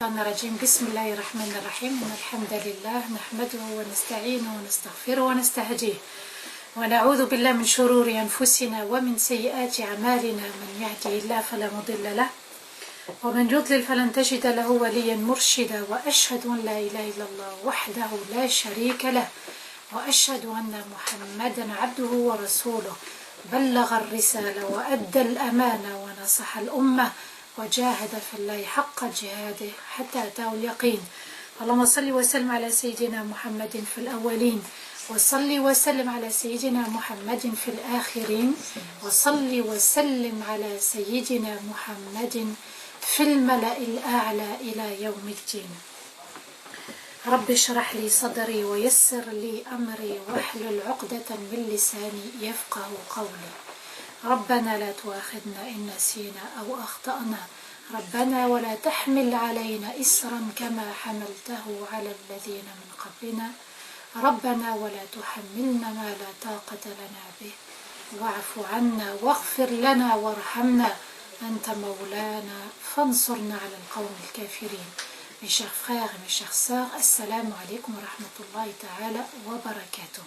الشيطان الرجيم. بسم الله الرحمن الرحيم. إن الحمد لله نحمده ونستعينه ونستغفره ونستهديه ونعوذ بالله من شرور أنفسنا ومن سيئات أعمالنا. من يهده الله فلا مضل له ومن يضلل فلن تجد له وليا مرشدا. وأشهد أن لا إله إلا الله وحده لا شريك له وأشهد أن محمدا عبده ورسوله بلغ الرسالة وأدى الأمانة ونصح الأمة وجاهد في الله حق جهاده حتى أتاه اليقين. اللهم صل وسلم على سيدنا محمد في الأولين وصل وسلم على سيدنا محمد في الآخرين وصل وسلم على سيدنا محمد في الملأ الأعلى إلى يوم الدين. رب اشرح لي صدري ويسر لي أمري واحلل عقدة من لساني يفقه قولي. ربنا لا تؤاخذنا إن نسينا أو أخطأنا. ربنا ولا تحمل علينا إسرا كما حملته على الذين من قبلنا. ربنا ولا تحملنا ما لا طاقة لنا به واعف عنا واغفر لنا وارحمنا أنت مولانا فانصرنا على القوم الكافرين. Mes chers frères et mes chères sœurs, assalamu alaikum wa rahmatullahi ta'ala wa barakatuh.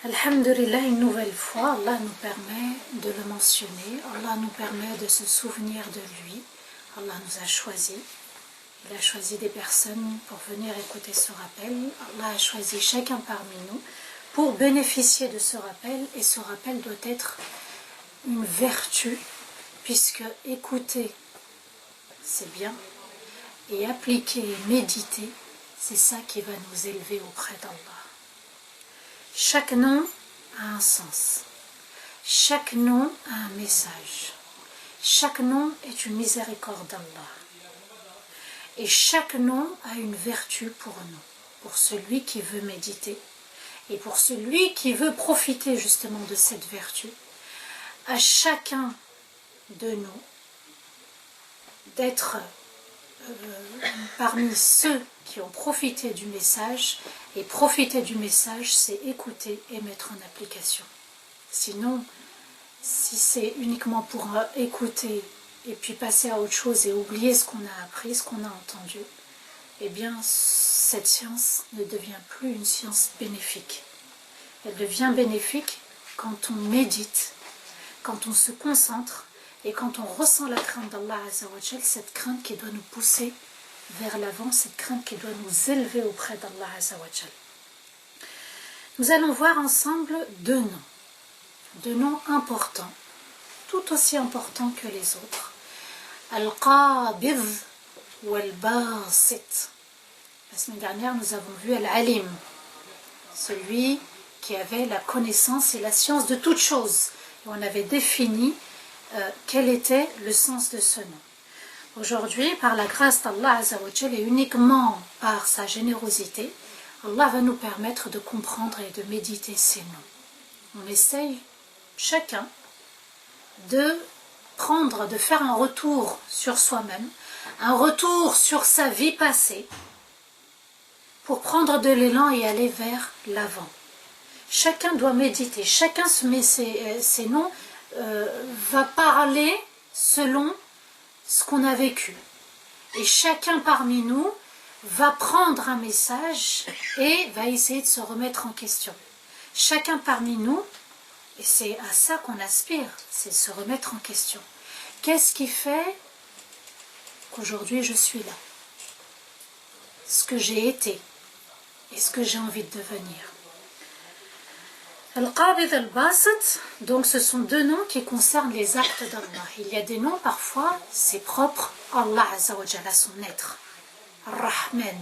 Alhamdulillah, une nouvelle fois, Allah nous permet de le mentionner, Allah nous permet de se souvenir de lui. Allah nous a choisis, il a choisi des personnes pour venir écouter ce rappel. Allah a choisi chacun parmi nous pour bénéficier de ce rappel, et ce rappel doit être une vertu, puisque écouter c'est bien, et appliquer et méditer, c'est ça qui va nous élever auprès d'Allah. Chaque nom a un sens, chaque nom a un message, chaque nom est une miséricorde d'Allah, et chaque nom a une vertu pour nous, pour celui qui veut méditer, et pour celui qui veut profiter justement de cette vertu. À chacun de nous d'être parmi ceux qui ont profité du message, et profiter du message, c'est écouter et mettre en application. Sinon, si c'est uniquement pour écouter et puis passer à autre chose et oublier ce qu'on a appris, ce qu'on a entendu, eh bien cette science ne devient plus une science bénéfique. Elle devient bénéfique quand on médite, quand on se concentre, et quand on ressent la crainte d'Allah Azzawajal, cette crainte qui doit nous pousser vers l'avant, cette crainte qui doit nous élever auprès d'Allah Azzawajal. Nous allons voir ensemble deux noms importants, tout aussi importants que les autres. Al-Qabid ou Al-Basit. La semaine dernière, nous avons vu Al-Alim, celui qui avait la connaissance et la science de toutes choses. Et on avait défini quel était le sens de ce nom. Aujourd'hui, par la grâce d'Allah Azzawajal et uniquement par sa générosité, Allah va nous permettre de comprendre et de méditer ces noms. On essaye chacun de faire un retour sur soi-même, un retour sur sa vie passée, pour prendre de l'élan et aller vers l'avant. Chacun doit méditer, chacun se met ses noms, va parler selon ce qu'on a vécu, et chacun parmi nous va prendre un message et va essayer de se remettre en question. Chacun parmi nous, et c'est à ça qu'on aspire, c'est se remettre en question. Qu'est-ce qui fait qu'aujourd'hui je suis là, ce que j'ai été et ce que j'ai envie de devenir? Al-Qabid al-Basit, donc ce sont deux noms qui concernent les actes d'Allah. Il y a des noms, parfois, c'est propre à Allah Azzawajal, à son être. Ar-Rahman,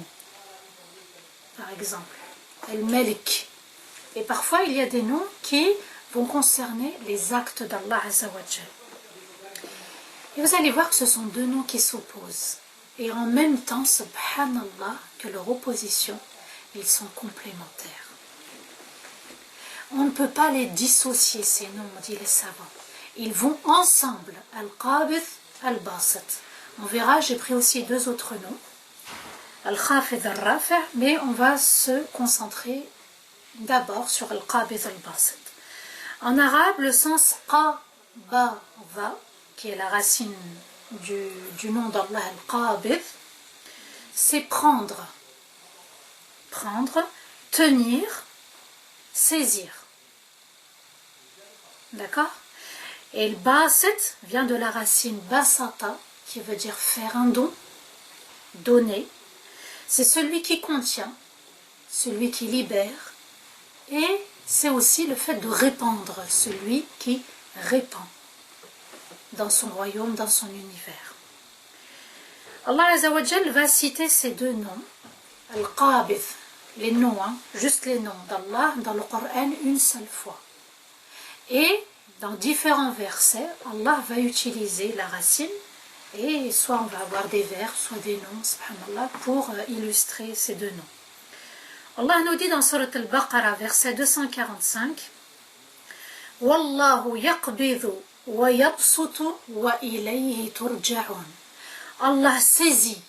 par exemple. Al-Malik. Et parfois, il y a des noms qui vont concerner les actes d'Allah Azzawajal. Et vous allez voir que ce sont deux noms qui s'opposent. Et en même temps, subhanallah, que leur opposition, ils sont complémentaires. On ne peut pas les dissocier, ces noms, dit les savants. Ils vont ensemble, Al-Qabid, Al-Basit. On verra, j'ai pris aussi deux autres noms, Al-Khafid Al-Rafi', mais on va se concentrer d'abord sur Al-Qabid Al-Basit. En arabe, le sens Qabada, qui est la racine du nom d'Allah Al-Qabid, c'est prendre, tenir, saisir. D'accord? Et le basit vient de la racine basata, qui veut dire faire un don, donner. C'est celui qui contient, celui qui libère, et c'est aussi le fait de répandre, celui qui répand dans son royaume, dans son univers. Allah Azza wa Jal va citer ces deux noms, Al-Qabid, les noms, juste les noms d'Allah dans le Coran une seule fois. Et dans différents versets, Allah va utiliser la racine, et soit on va avoir des vers, soit des noms, subhanallah, pour illustrer ces deux noms. Allah nous dit dans Surat Al-Baqarah, verset 245, Wallahu yaqbidhu wa yabsutu wa ilayhi turja'un. Allah saisit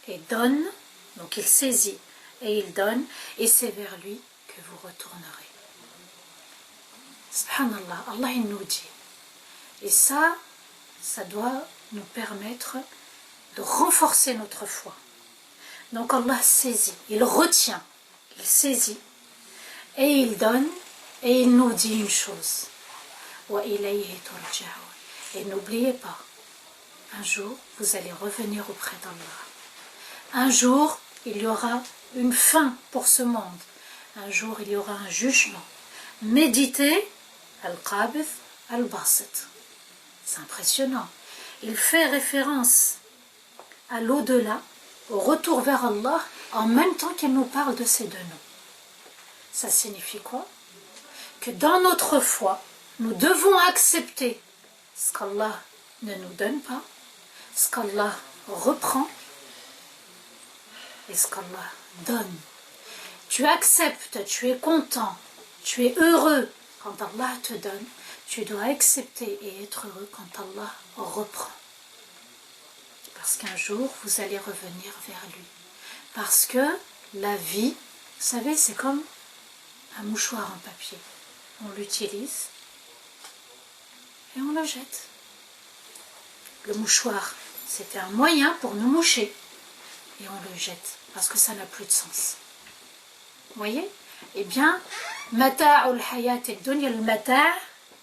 et donne, donc il saisit et il donne, et c'est vers lui que vous retournerez. Subhanallah, Allah il nous dit. Et ça doit nous permettre de renforcer notre foi. Donc Allah saisit, il retient, il saisit, et il donne, et il nous dit une chose. Wa ilayhi turja'un. Et n'oubliez pas, un jour, vous allez revenir auprès d'Allah. Un jour, il y aura une fin pour ce monde. Un jour, il y aura un jugement. Méditez Al-Qabid, Al-Basit. C'est impressionnant. Il fait référence à l'au-delà, au retour vers Allah, en même temps qu'il nous parle de ces deux noms. Ça signifie quoi? Que dans notre foi, nous devons accepter ce qu'Allah ne nous donne pas, ce qu'Allah reprend et ce qu'Allah donne. Tu acceptes, tu es content, tu es heureux quand Allah te donne, tu dois accepter et être heureux quand Allah reprend. Parce qu'un jour, vous allez revenir vers lui. Parce que la vie, vous savez, c'est comme un mouchoir en papier. On l'utilise et on le jette. Le mouchoir, c'était un moyen pour nous moucher. Et on le jette, parce que ça n'a plus de sens. Vous voyez? Eh bien, mata'ul hayat ad-dunya al-mata',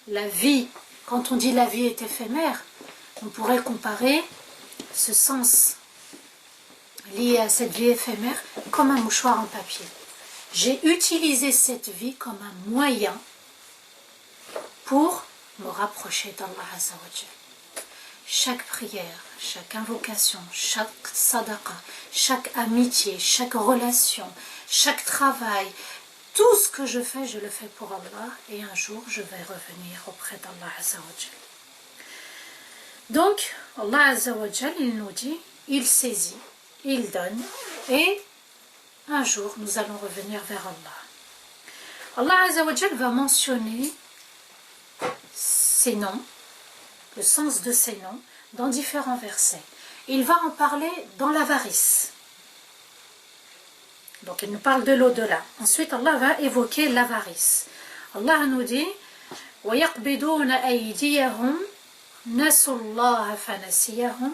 la vie, quand on dit la vie est éphémère, on pourrait comparer ce sens lié à cette vie éphémère comme un mouchoir en papier. J'ai utilisé cette vie comme un moyen pour me rapprocher d'Allah Azza wa Jal. Chaque prière, chaque invocation, chaque sadaqa, chaque amitié, chaque relation, chaque travail, tout ce que je le fais pour Allah, et un jour je vais revenir auprès d'Allah Azza wa Jal. Donc, Allah Azza wa Jal, il nous dit, il saisit, il donne, et un jour nous allons revenir vers Allah. Allah Azza wa Jal va mentionner ces noms, le sens de ces noms, dans différents versets. Il va en parler dans l'avarice. Donc il nous parle de l'au-delà. Ensuite, Allah va évoquer l'avarice. Allah nous dit وَيَقْبِدُونَ أَيْدِيَهُمْ نَسُوا اللَّهَ فَنَسِيَهُمْ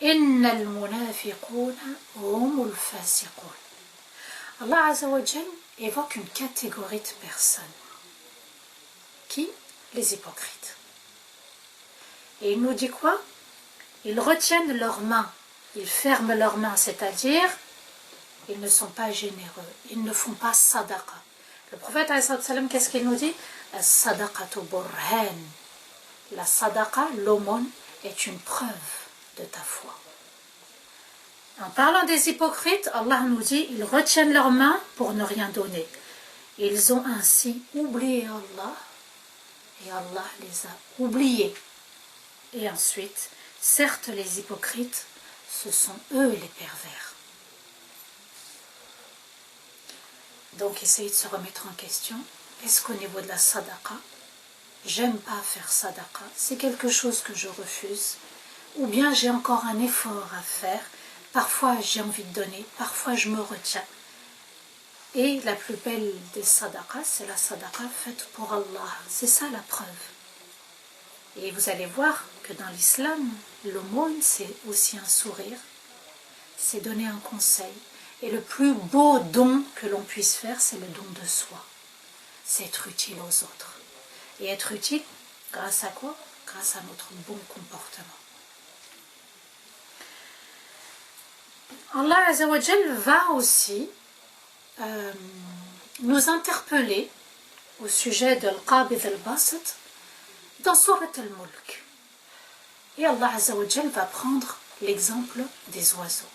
إِنَّ الْمُنَافِقُونَ هُمُ الْفَاسِقُونَ. Allah Azza wa Jal évoque une catégorie de personnes. Qui? Les hypocrites. Et il nous dit quoi? Ils retiennent leurs mains, ils ferment leurs mains, c'est-à-dire ils ne sont pas généreux, ils ne font pas sadaqa. Le prophète, qu'est-ce qu'il nous dit? As-sadaqatu burhan. La sadaqa, l'aumône, est une preuve de ta foi. En parlant des hypocrites, Allah nous dit, ils retiennent leurs mains pour ne rien donner. Ils ont ainsi oublié Allah, et Allah les a oubliés. Et ensuite, certes, les hypocrites, ce sont eux les pervers. Donc, essayez de se remettre en question. Est-ce qu'au niveau de la sadaqa, j'aime pas faire sadaqa, c'est quelque chose que je refuse, ou bien j'ai encore un effort à faire, parfois j'ai envie de donner, parfois je me retiens. Et la plus belle des sadaqas, c'est la sadaqa faite pour Allah. C'est ça la preuve. Et vous allez voir que dans l'islam, l'aumône, c'est aussi un sourire, c'est donner un conseil. Et le plus beau don que l'on puisse faire, c'est le don de soi. C'est être utile aux autres. Et être utile, grâce à quoi? Grâce à notre bon comportement. Allah Azza wa Jal va aussi nous interpeller au sujet de Al-Qabid al-Basit dans Surat al-Mulk. Et Allah Azza wa Jal va prendre l'exemple des oiseaux.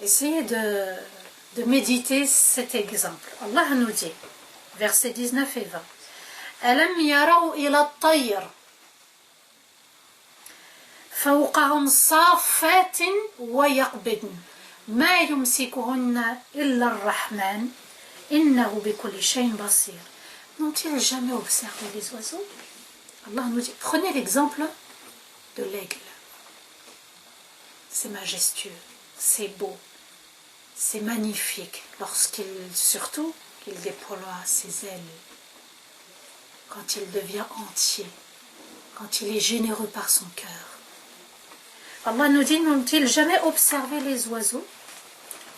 Essayez de méditer cet exemple. Allah nous dit, versets 19 et 20, أَلَمْ يَرَوْا إِلَى الطَّيْرِ فوقهم صافات ويقبضن ما يمسكهن إلا الرحمن إنه بكل شيء بصير. N'ont-ils jamais observé les oiseaux? Allah nous dit, prenez l'exemple de l'aigle. C'est majestueux, c'est beau, c'est magnifique surtout qu'il déploie ses ailes, quand il devient entier, quand il est généreux par son cœur. Allah nous dit, n'ont-ils jamais observé les oiseaux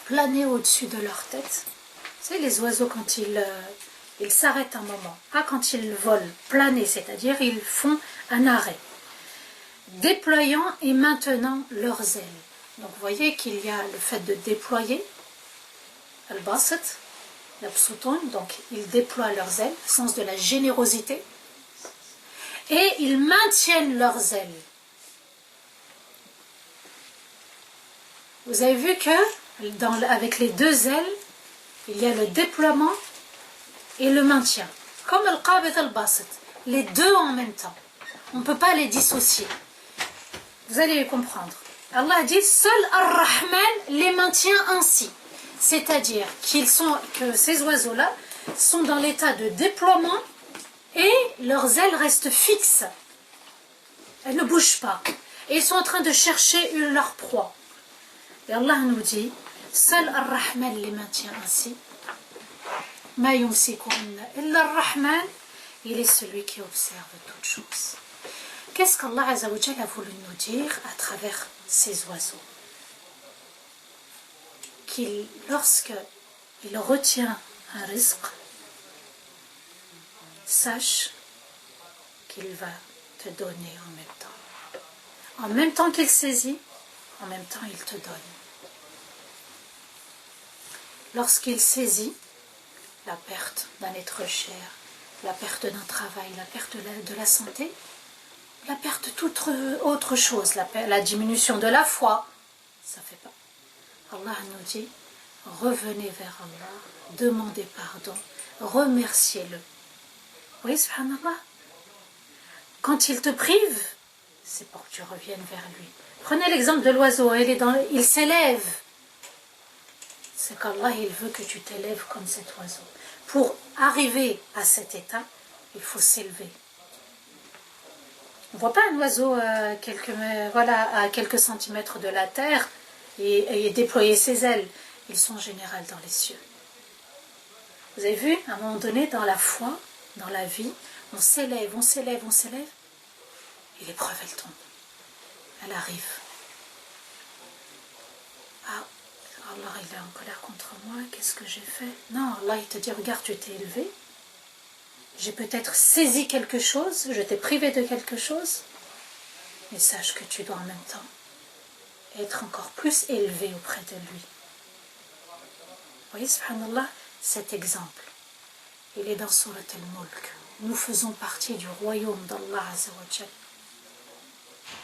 planer au-dessus de leur tête? Vous savez, les oiseaux, quand ils s'arrêtent un moment, pas quand ils volent, planer, c'est-à-dire ils font un arrêt, déployant et maintenant leurs ailes. Donc vous voyez qu'il y a le fait de déployer, al-basit, l'absouton, donc ils déploient leurs ailes, le sens de la générosité, et ils maintiennent leurs ailes. Vous avez vu que avec les deux ailes, il y a le déploiement et le maintien. Comme al-Qabid al-Basit, les deux en même temps. On ne peut pas les dissocier. Vous allez comprendre. Allah dit, seul Ar-Rahman les maintient ainsi. C'est-à-dire que ces oiseaux-là sont dans l'état de déploiement et leurs ailes restent fixes. Elles ne bougent pas. Et ils sont en train de chercher leur proie. Et Allah nous dit, seul Ar-Rahman les maintient ainsi. Ma yumsikunna illa Ar-Rahman, il est celui qui observe toutes choses. Qu'est-ce qu'Allah Azza wa Jalla a voulu nous dire à travers ces oiseaux? Lorsqu'il retient un rizq, sache qu'il va te donner en même temps. En même temps qu'il saisit, en même temps il te donne. Lorsqu'il saisit la perte d'un être cher, la perte d'un travail, la perte de la santé, la perte de toute autre chose, la diminution de la foi, ça fait pas. Allah nous dit, revenez vers Allah, demandez pardon, remerciez-le. Vous voyez, subhanallah, quand il te prive, c'est pour que tu reviennes vers lui. Prenez l'exemple de l'oiseau, il s'élève. C'est qu'Allah, il veut que tu t'élèves comme cet oiseau. Pour arriver à cet état, il faut s'élever. On ne voit pas un oiseau à quelques centimètres de la terre et déployer ses ailes. Ils sont en général dans les cieux. Vous avez vu, à un moment donné, dans la foi, dans la vie, on s'élève, on s'élève, on s'élève, et l'épreuve, elle tombe. Elle arrive. Ah, Allah, il est en colère contre moi, qu'est-ce que j'ai fait? Non, Allah, il te dit, regarde, tu t'es élevé. J'ai peut-être saisi quelque chose, je t'ai privé de quelque chose, mais sache que tu dois en même temps être encore plus élevé auprès de lui. Vous voyez, subhanallah, cet exemple, il est dans Surat al-Mulk. Nous faisons partie du royaume d'Allah Azza wa Jal.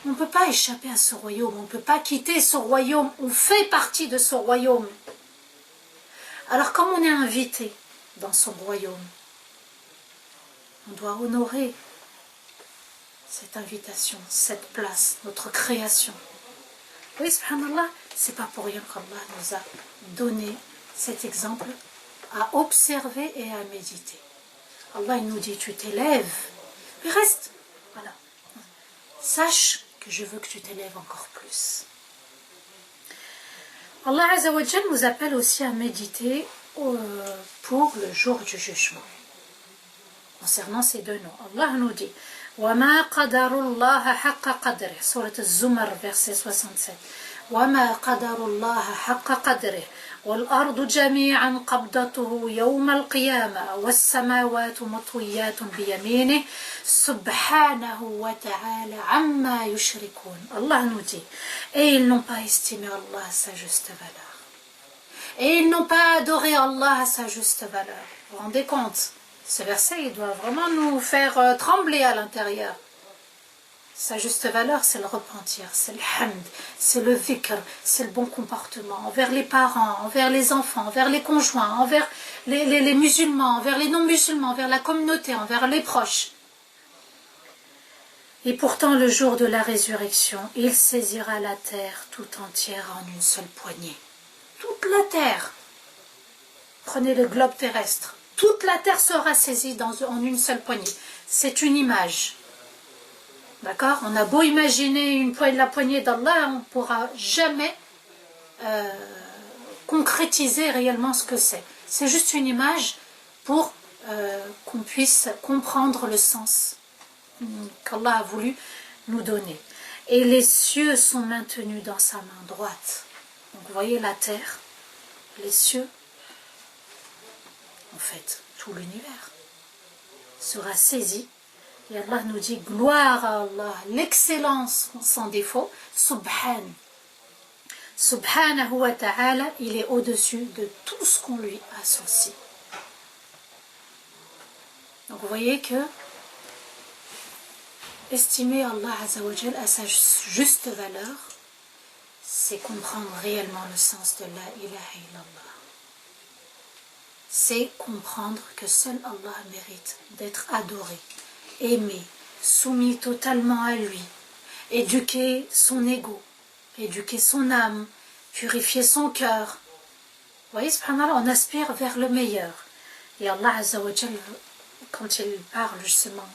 On ne peut pas échapper à ce royaume, on ne peut pas quitter ce royaume, on fait partie de ce royaume. Alors comme on est invité dans son royaume, on doit honorer cette invitation, cette place, notre création. Oui, subhanallah, c'est pas pour rien qu'Allah nous a donné cet exemple à observer et à méditer. Allah il nous dit, tu t'élèves, mais reste, voilà. Sache que je veux que tu t'élèves encore plus. Allah Azza wa Jal nous appelle aussi à méditer pour le jour du jugement. Concernant ces deux noms, Allah nous dit وَمَا قَدَرُ اللَّهَ حَقَّ قَدْرِهِ Surat Al-Zumar, verset 67. وَمَا قَدَرُ اللَّهَ حَقَّ قَدْرِهِ وَالْأَرْضُ جَمِيعًا قَبْضَتُهُ يَوْمَ الْقِيَامَةِ وَالسَّمَاوَاتُ مَطْوِيَّاتٌ بِيَمِينِهِ سُبْحَانَهُ وَتَعَالَى عَمَّا يُشْرِكُونَ. Allah nous dit, et ils n'ont pas estimé Allah à sa juste valeur. Et ils n'ont pas adoré Allah à sa juste valeur. Vous vous rendez compte? Ce verset, il doit vraiment nous faire trembler à l'intérieur. Sa juste valeur, c'est le repentir, c'est le hamd, c'est le dhikr, c'est le bon comportement envers les parents, envers les enfants, envers les conjoints, envers les musulmans, envers les non-musulmans, envers la communauté, envers les proches. Et pourtant, le jour de la résurrection, il saisira la terre tout entière en une seule poignée. Toute la terre. Prenez le globe terrestre. Toute la terre sera saisie en une seule poignée. C'est une image. D'accord? On a beau imaginer la poignée d'Allah, on ne pourra jamais concrétiser réellement ce que c'est. C'est juste une image pour qu'on puisse comprendre le sens qu'Allah a voulu nous donner. Et les cieux sont maintenus dans sa main droite. Donc vous voyez la terre, les cieux, en fait, tout l'univers sera saisi. Et Allah nous dit, gloire à Allah, l'excellence sans défaut, Subhan. Subhanahu wa ta'ala, il est au-dessus de tout ce qu'on lui associe. Donc vous voyez que estimer Allah Azza wa Jal à sa juste valeur, c'est comprendre réellement le sens de la ilaha illallah. C'est comprendre que seul Allah mérite d'être adoré, aimé, soumis totalement à lui, éduquer son ego, éduquer son âme, purifier son cœur. Vous voyez, subhanallah, on aspire vers le meilleur. Et Allah Azza wa Jal, quand il parle justement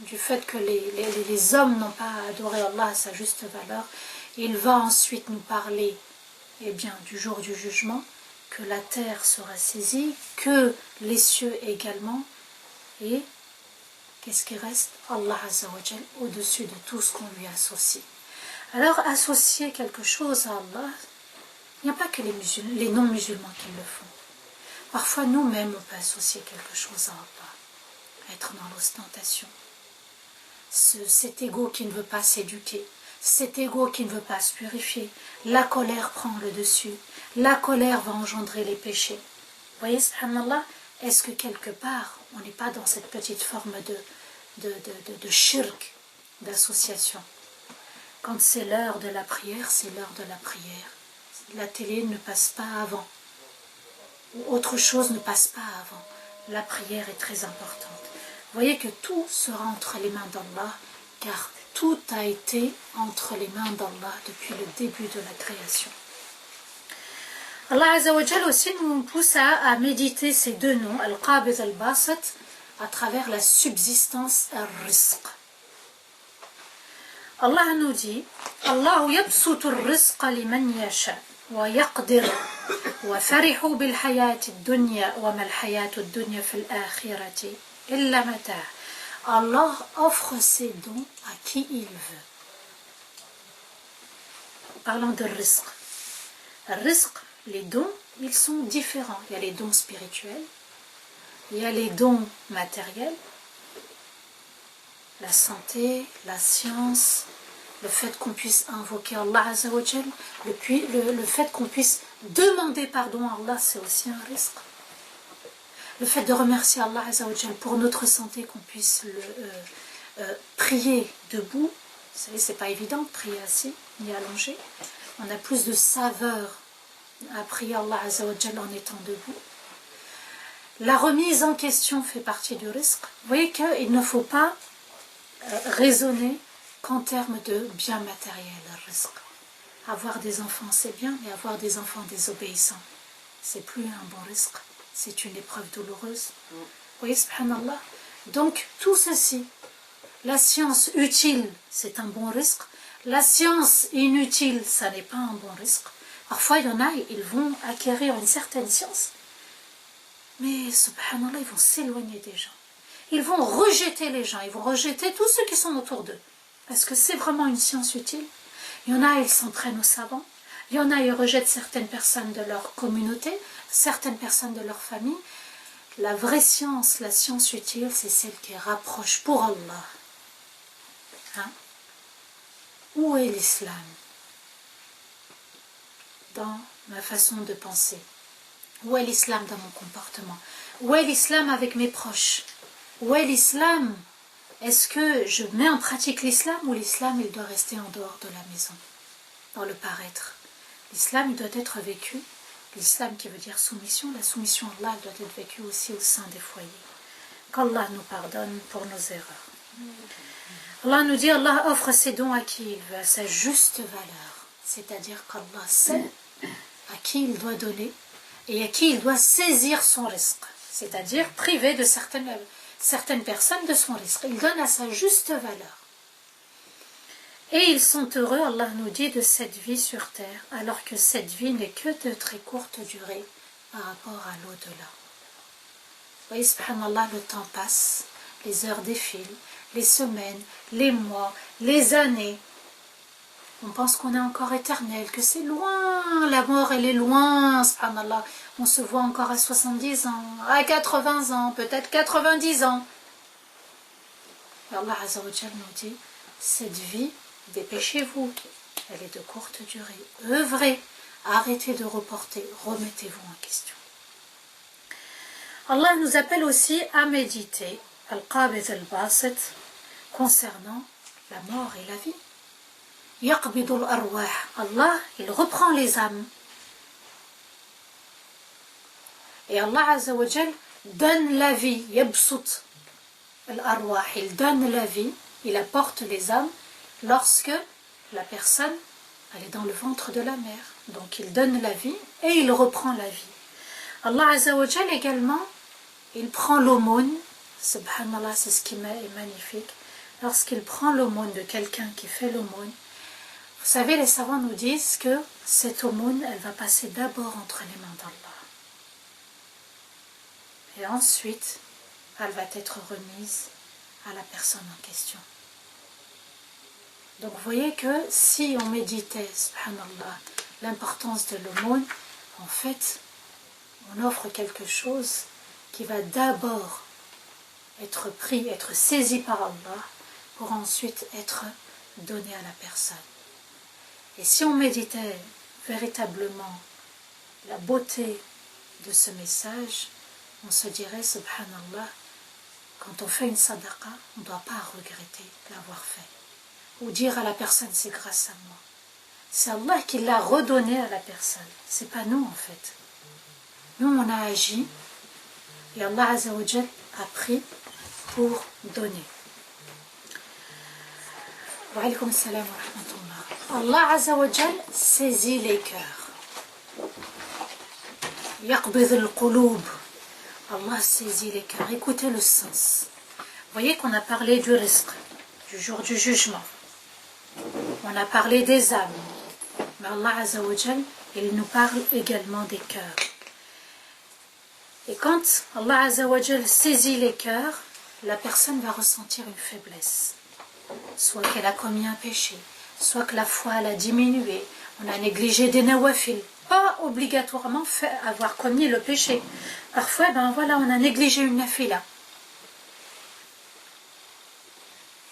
du fait que les hommes n'ont pas adoré Allah à sa juste valeur, il va ensuite nous parler du jour du jugement, que la terre sera saisie, que les cieux également, et qu'est-ce qui reste? Allah Azza wa Jal au-dessus de tout ce qu'on lui associe. Alors associer quelque chose à Allah, il n'y a pas que les non-musulmans qui le font. Parfois nous-mêmes on peut associer quelque chose à Allah, être dans l'ostentation. Cet ego qui ne veut pas s'éduquer, cet ego qui ne veut pas se purifier, la colère prend le dessus, la colère va engendrer les péchés. Vous voyez, subhanallah, est-ce que quelque part, on n'est pas dans cette petite forme de shirk, d'association? Quand c'est l'heure de la prière, c'est l'heure de la prière. La télé ne passe pas avant, ou autre chose ne passe pas avant. La prière est très importante. Vous voyez que tout sera entre les mains d'Allah, car tout a été entre les mains d'Allah depuis le début de la création. Allah Azza wa Jal aussi nous pousse à méditer ces deux noms, Al-Qabid Al-Basit, à travers la subsistance Al-Rizq. Allah nous dit, Allahu yabsutu al-rizqa liman yasha wa yaqdir wa farihu bil hayati ad-dunya wa mal hayatu ad-dunya fil akhirati illa mata'. Allah offre ses dons à qui il veut. Parlons de rizq. Rizq, les dons, ils sont différents. Il y a les dons spirituels, il y a les dons matériels, la santé, la science, le fait qu'on puisse invoquer Allah Azza wa Jal, le fait qu'on puisse demander pardon à Allah, c'est aussi un rizq. Le fait de remercier Allah Azza wa Jal pour notre santé, qu'on puisse prier debout. Vous savez, c'est pas évident de prier assis ni allongé. On a plus de saveur à prier Allah Azza wa Jal en étant debout. La remise en question fait partie du rizq. Vous voyez qu'il ne faut pas raisonner qu'en termes de biens matériels, le rizq. Avoir des enfants, c'est bien, mais avoir des enfants désobéissants, c'est plus un bon rizq. C'est une épreuve douloureuse. Vous voyez, subhanallah. Donc, tout ceci, la science utile, c'est un bon rizq. La science inutile, ça n'est pas un bon rizq. Parfois, il y en a, ils vont acquérir une certaine science, mais subhanallah, ils vont s'éloigner des gens. ils vont rejeter les gens, ils vont rejeter tous ceux qui sont autour d'eux. Est-ce que c'est vraiment une science utile? Il y en a, ils s'entraînent aux savants. Il y en a, ils rejettent certaines personnes de leur communauté, certaines personnes de leur famille. La vraie science, la science utile, c'est celle qui rapproche pour Allah. Hein? Où est l'islam dans ma façon de penser? Où est l'islam dans mon comportement? Où est l'islam avec mes proches? Où est l'islam? Est-ce que je mets en pratique l'islam ou l'islam il doit rester en dehors de la maison, dans le paraître? L'islam il doit être vécu, l'islam qui veut dire soumission, la soumission à Allah doit être vécue aussi au sein des foyers. Qu'Allah nous pardonne pour nos erreurs. Allah nous dit, Allah offre ses dons à qui il veut, à sa juste valeur. C'est-à-dire qu'Allah sait à qui il doit donner et à qui il doit saisir son risque. C'est-à-dire priver de certaines personnes de son risque. Il donne à sa juste valeur. Et ils sont heureux, Allah nous dit, de cette vie sur terre, alors que cette vie n'est que de très courte durée par rapport à l'au-delà. Vous voyez, subhanallah, le temps passe, les heures défilent, les semaines, les mois, les années. On pense qu'on est encore éternel, que c'est loin, la mort elle est loin, subhanallah. On se voit encore à 70 ans, à 80 ans, peut-être 90 ans. Et Allah Azza wa Jal nous dit, cette vie, dépêchez-vous, elle est de courte durée. Œuvrez, arrêtez de reporter, remettez-vous en question. Allah nous appelle aussi à méditer, al-qabid al-basit, concernant la mort et la vie. Yaqbidul arwah. Allah, il reprend les âmes. Et Allah Azza wa Jal donne la vie. Yabsut al-arwah. Il donne la vie, il apporte les âmes lorsque la personne elle est dans le ventre de la mère. Donc il donne la vie et il reprend la vie. Allah Azza wa Jal également, il prend l'aumône. Subhanallah, c'est ce qui est magnifique. Lorsqu'il prend l'aumône de quelqu'un qui fait l'aumône, vous savez, les savants nous disent que cette aumône, elle va passer d'abord entre les mains d'Allah. Et ensuite, elle va être remise à la personne en question. Donc vous voyez que si on méditait, subhanallah, l'importance de l'aumône, en fait, on offre quelque chose qui va d'abord être pris, être saisi par Allah, pour ensuite être donné à la personne. Et si on méditait véritablement la beauté de ce message, on se dirait, subhanallah, quand on fait une sadaqa, on ne doit pas regretter l'avoir fait. Ou dire à la personne, c'est grâce à moi. C'est Allah qui l'a redonné à la personne. C'est pas nous en fait. Nous on a agi et Allah Azza wa Jal a pris pour donner. Wa alaykoum salam wa rahmatullah. Allah Azza wa Jal saisit les cœurs. Yaqbid al-qulub. Allah saisit les cœurs. Écoutez le sens. Vous voyez qu'on a parlé du risque, du jour du jugement. On a parlé des âmes. Mais Allah Azza wa Jal, il nous parle également des cœurs. Et quand Allah Azza wa Jal saisit les cœurs, la personne va ressentir une faiblesse. Soit qu'elle a commis un péché, soit que la foi elle a diminué, on a négligé des nawafil. Pas obligatoirement avoir commis le péché. Parfois, on a négligé une nafila.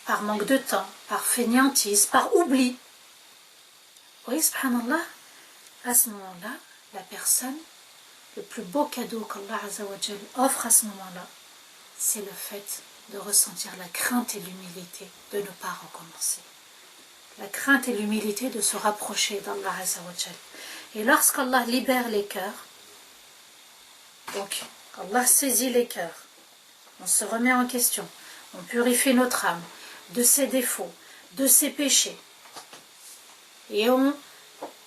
Par manque de temps, par fainéantise, par oubli. Oui, subhanallah, à ce moment-là, la personne, le plus beau cadeau qu'Allah Azza wa Jal offre à ce moment-là, c'est le fait de ressentir la crainte et l'humilité de ne pas recommencer. La crainte et l'humilité de se rapprocher d'Allah Azza wa Jal. Et lorsqu'Allah libère les cœurs, donc Allah saisit les cœurs, on se remet en question, on purifie notre âme de ses défauts, de ses péchés, et on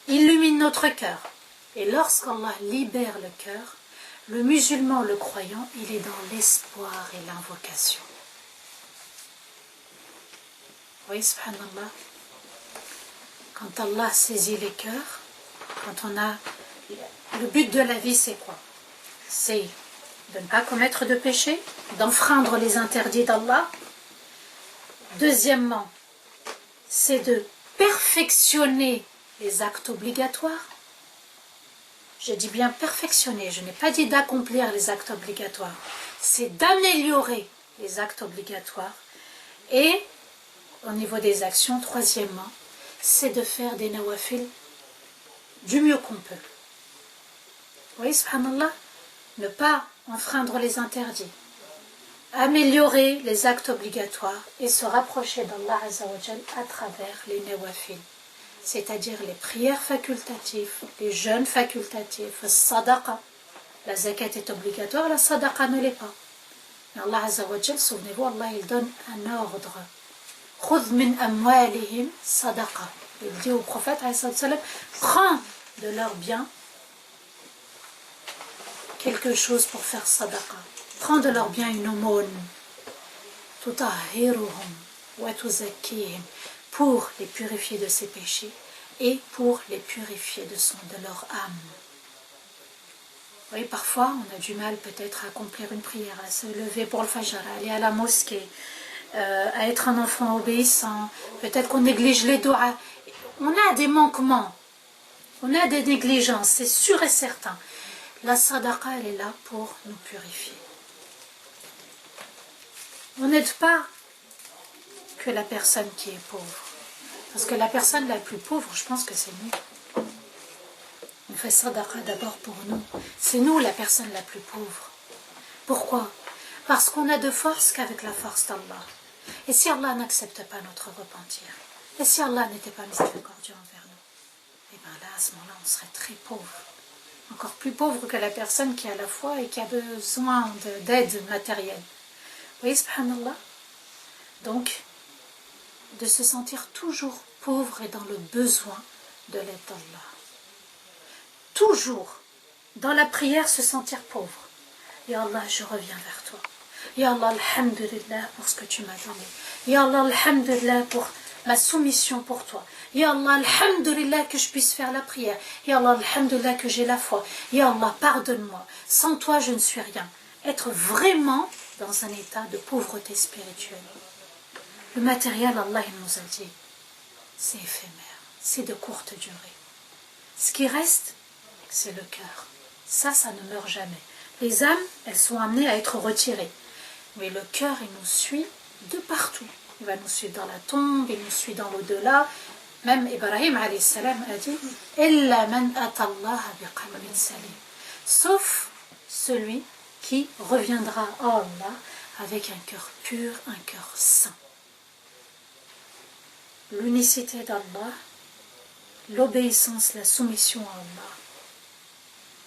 illumine notre cœur. Et lorsqu'Allah libère le cœur, le musulman, le croyant, il est dans l'espoir et l'invocation. Oui, subhanallah, quand Allah saisit les cœurs, quand on a... Le but de la vie, c'est quoi? C'est de ne pas commettre de péché, d'enfreindre les interdits d'Allah. Deuxièmement, c'est de perfectionner les actes obligatoires. Je dis bien perfectionner, je n'ai pas dit d'accomplir les actes obligatoires. C'est d'améliorer les actes obligatoires. Et au niveau des actions, troisièmement, c'est de faire des nawafil du mieux qu'on peut. Vous voyez, subhanallah, ne pas enfreindre les interdits, améliorer les actes obligatoires et se rapprocher d'Allah Azza wa Jal à travers les nawafil, c'est-à-dire les prières facultatives, les jeûnes facultatifs, la sadaqa. La zakat est obligatoire, la sadaqa ne l'est pas. Mais Allah Azza wa Jal, souvenez-vous, Allah il donne un ordre. Khudh min amwalihim sadaqa. Il dit au prophète, prends de leurs biens quelque chose pour faire sadaqa. Prends de leurs biens une aumône. Tutahhiruhum wa tuzakkihim, pour les purifier de ses péchés et pour les purifier de leur âme. Vous voyez, parfois on a du mal peut-être à accomplir une prière, à se lever pour le fajr, à aller à la mosquée, à être un enfant obéissant, peut-être qu'on néglige les doigts. On a des manquements, on a des négligences, c'est sûr et certain. La sadaqa, elle est là pour nous purifier. On n'aide pas que la personne qui est pauvre. Parce que la personne la plus pauvre, je pense que c'est nous. On fait sadaqa d'abord pour nous. C'est nous la personne la plus pauvre. Pourquoi? Parce qu'on n'a de force qu'avec la force d'Allah. Et si Allah n'accepte pas notre repentir, et si Allah n'était pas miséricordieux envers nous, et bien là, à ce moment-là, on serait très pauvre. Encore plus pauvre que la personne qui a la foi et qui a besoin d'aide matérielle. Vous voyez, subhanallah? Donc, de se sentir toujours pauvre et dans le besoin de l'aide d'Allah. Toujours, dans la prière, se sentir pauvre. Ya Allah, je reviens vers toi. Ya Allah, alhamdulillah pour ce que tu m'as donné. Ya Allah, alhamdulillah pour ma soumission pour toi. Ya Allah, alhamdulillah que je puisse faire la prière. Ya Allah, alhamdulillah que j'ai la foi. Ya Allah, pardonne-moi. Sans toi, je ne suis rien. Être vraiment dans un état de pauvreté spirituelle. Le matériel, Allah il nous a dit, c'est éphémère, c'est de courte durée. Ce qui reste, c'est le cœur. Ça ne meurt jamais. Les âmes, elles sont amenées à être retirées. Mais le cœur, il nous suit de partout. Il va nous suivre dans la tombe, il nous suit dans l'au-delà. Même Ibrahim alayhi salam a dit Illa man atallaha biqalbin salim. Sauf celui qui reviendra à Allah avec un cœur pur, un cœur saint. L'unicité d'Allah, l'obéissance, la soumission à Allah,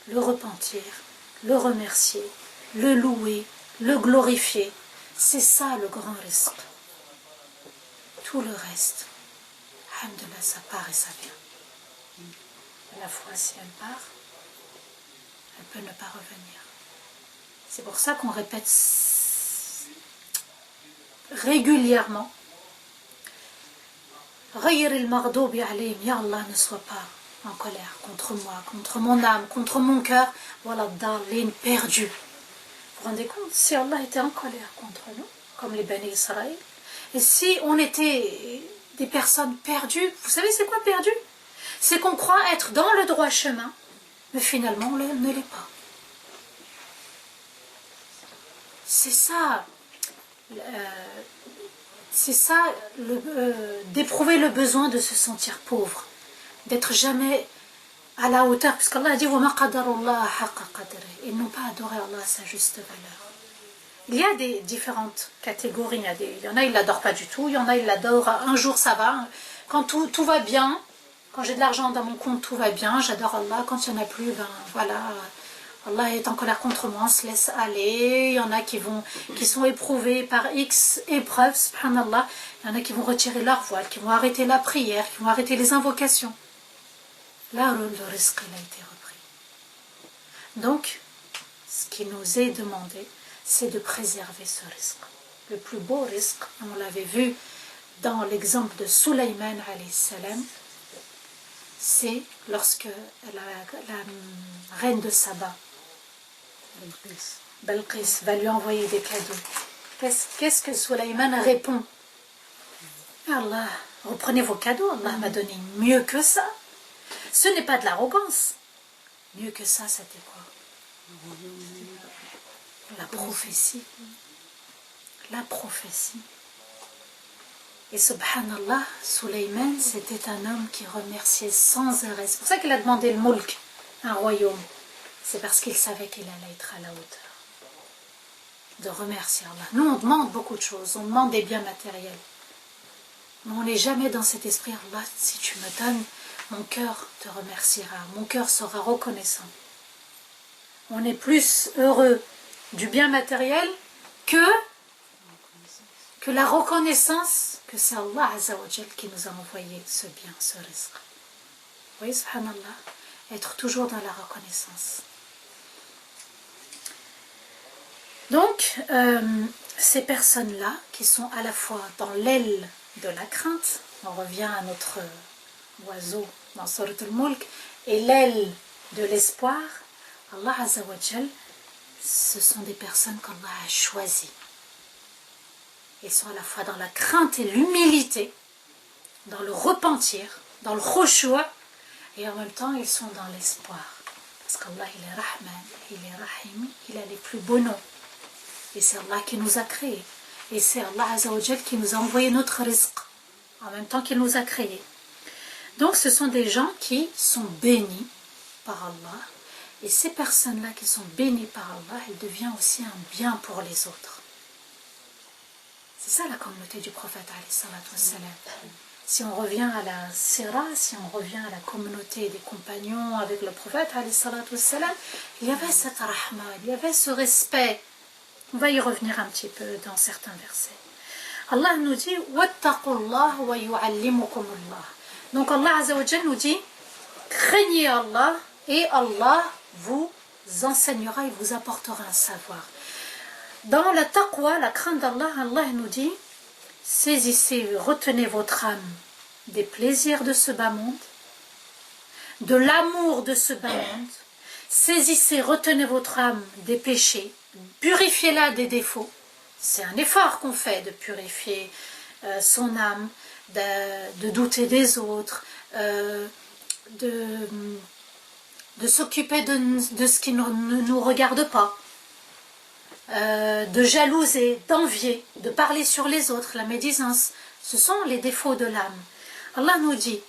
le repentir, le remercier, le louer, le glorifier, c'est ça le grand risque. Tout le reste, alhamdoulilah, ça part et ça vient. La foi, si elle part, elle peut ne pas revenir. C'est pour ça qu'on répète régulièrement Ghayr al-maghdubi alayhim, ya Allah, ne sois pas en colère contre moi, contre mon âme, contre mon cœur, voilà, darlin, perdu. Vous vous rendez compte, si Allah était en colère contre nous, comme les Bani Israël, et si on était des personnes perdues, vous savez c'est quoi perdu? C'est qu'on croit être dans le droit chemin, mais finalement on ne l'est pas. C'est ça, d'éprouver le besoin de se sentir pauvre, d'être jamais à la hauteur, parce qu'Allah a dit وَمَا قَدَرُ اللَّهَ حَقَّ قَدْرِهِ. Ils n'ont pas adoré Allah à sa juste valeur. Il y a des différentes catégories, il y en a ils l'adorent pas du tout, il y en a ils l'adorent un jour ça va, quand tout va bien, quand j'ai de l'argent dans mon compte tout va bien, j'adore Allah, quand il n'y en a plus, ben voilà, Allah est en colère contre moi, on se laisse aller. Il y en a qui sont éprouvés par X épreuves, subhanallah. Il y en a qui vont retirer leur voile, qui vont arrêter la prière, qui vont arrêter les invocations. Là, le risque a été repris. Donc, ce qui nous est demandé, c'est de préserver ce risque. Le plus beau risque, on l'avait vu dans l'exemple de Sulaiman alayhi salam, c'est lorsque la reine de Saba, Balqis va lui envoyer des cadeaux. Qu'est-ce que Sulaiman répond? Allah, reprenez vos cadeaux, Allah m'a donné mieux que ça. Ce n'est pas de l'arrogance. Mieux que ça, c'était quoi? La prophétie. La prophétie. Et subhanallah, Sulaiman, c'était un homme qui remerciait sans arrêt. C'est pour ça qu'il a demandé le mulk, un royaume. C'est parce qu'il savait qu'il allait être à la hauteur. De remercier Allah. Nous, on demande beaucoup de choses. On demande des biens matériels. Mais on n'est jamais dans cet esprit. Allah, si tu me donnes, mon cœur te remerciera. Mon cœur sera reconnaissant. On est plus heureux du bien matériel que la reconnaissance que c'est Allah Azza wa Jal qui nous a envoyé ce bien, ce rizq. Vous voyez, subhanallah, être toujours dans la reconnaissance. Donc, ces personnes-là, qui sont à la fois dans l'aile de la crainte, on revient à notre oiseau dans Surat al-Mulk, et l'aile de l'espoir, Allah Azza wa Jal, ce sont des personnes qu'Allah a choisies. Ils sont à la fois dans la crainte et l'humilité, dans le repentir, dans le khushu', et en même temps ils sont dans l'espoir. Parce qu'Allah il est Rahman, il est Rahim, il a les plus beaux noms. Et c'est Allah qui nous a créés. Et c'est Allah Azza wa Jal qui nous a envoyé notre rizq, en même temps qu'il nous a créés. Donc ce sont des gens qui sont bénis par Allah. Et ces personnes-là qui sont bénies par Allah, elles deviennent aussi un bien pour les autres. C'est ça la communauté du prophète alayhi salatu wassalam. Si on revient à la sira, si on revient à la communauté des compagnons avec le prophète alayhi salatu wassalam, il y avait cette rahma, il y avait ce respect. On va y revenir un petit peu dans certains versets. Allah nous dit wattaqullah wa yu'allimukumullah. Donc Allah Azza wa Jalla nous dit craignez Allah et Allah vous enseignera et vous apportera un savoir. Dans la taqwa, la crainte d'Allah, Allah nous dit saisissez, retenez votre âme des plaisirs de ce bas monde, de l'amour de ce bas monde. Saisissez, retenez votre âme des péchés, purifiez-la des défauts. C'est un effort qu'on fait de purifier son âme, de douter des autres, de s'occuper de ce qui ne nous regarde pas. De jalouser, d'envier, de parler sur les autres, la médisance. Ce sont les défauts de l'âme. Allah nous dit,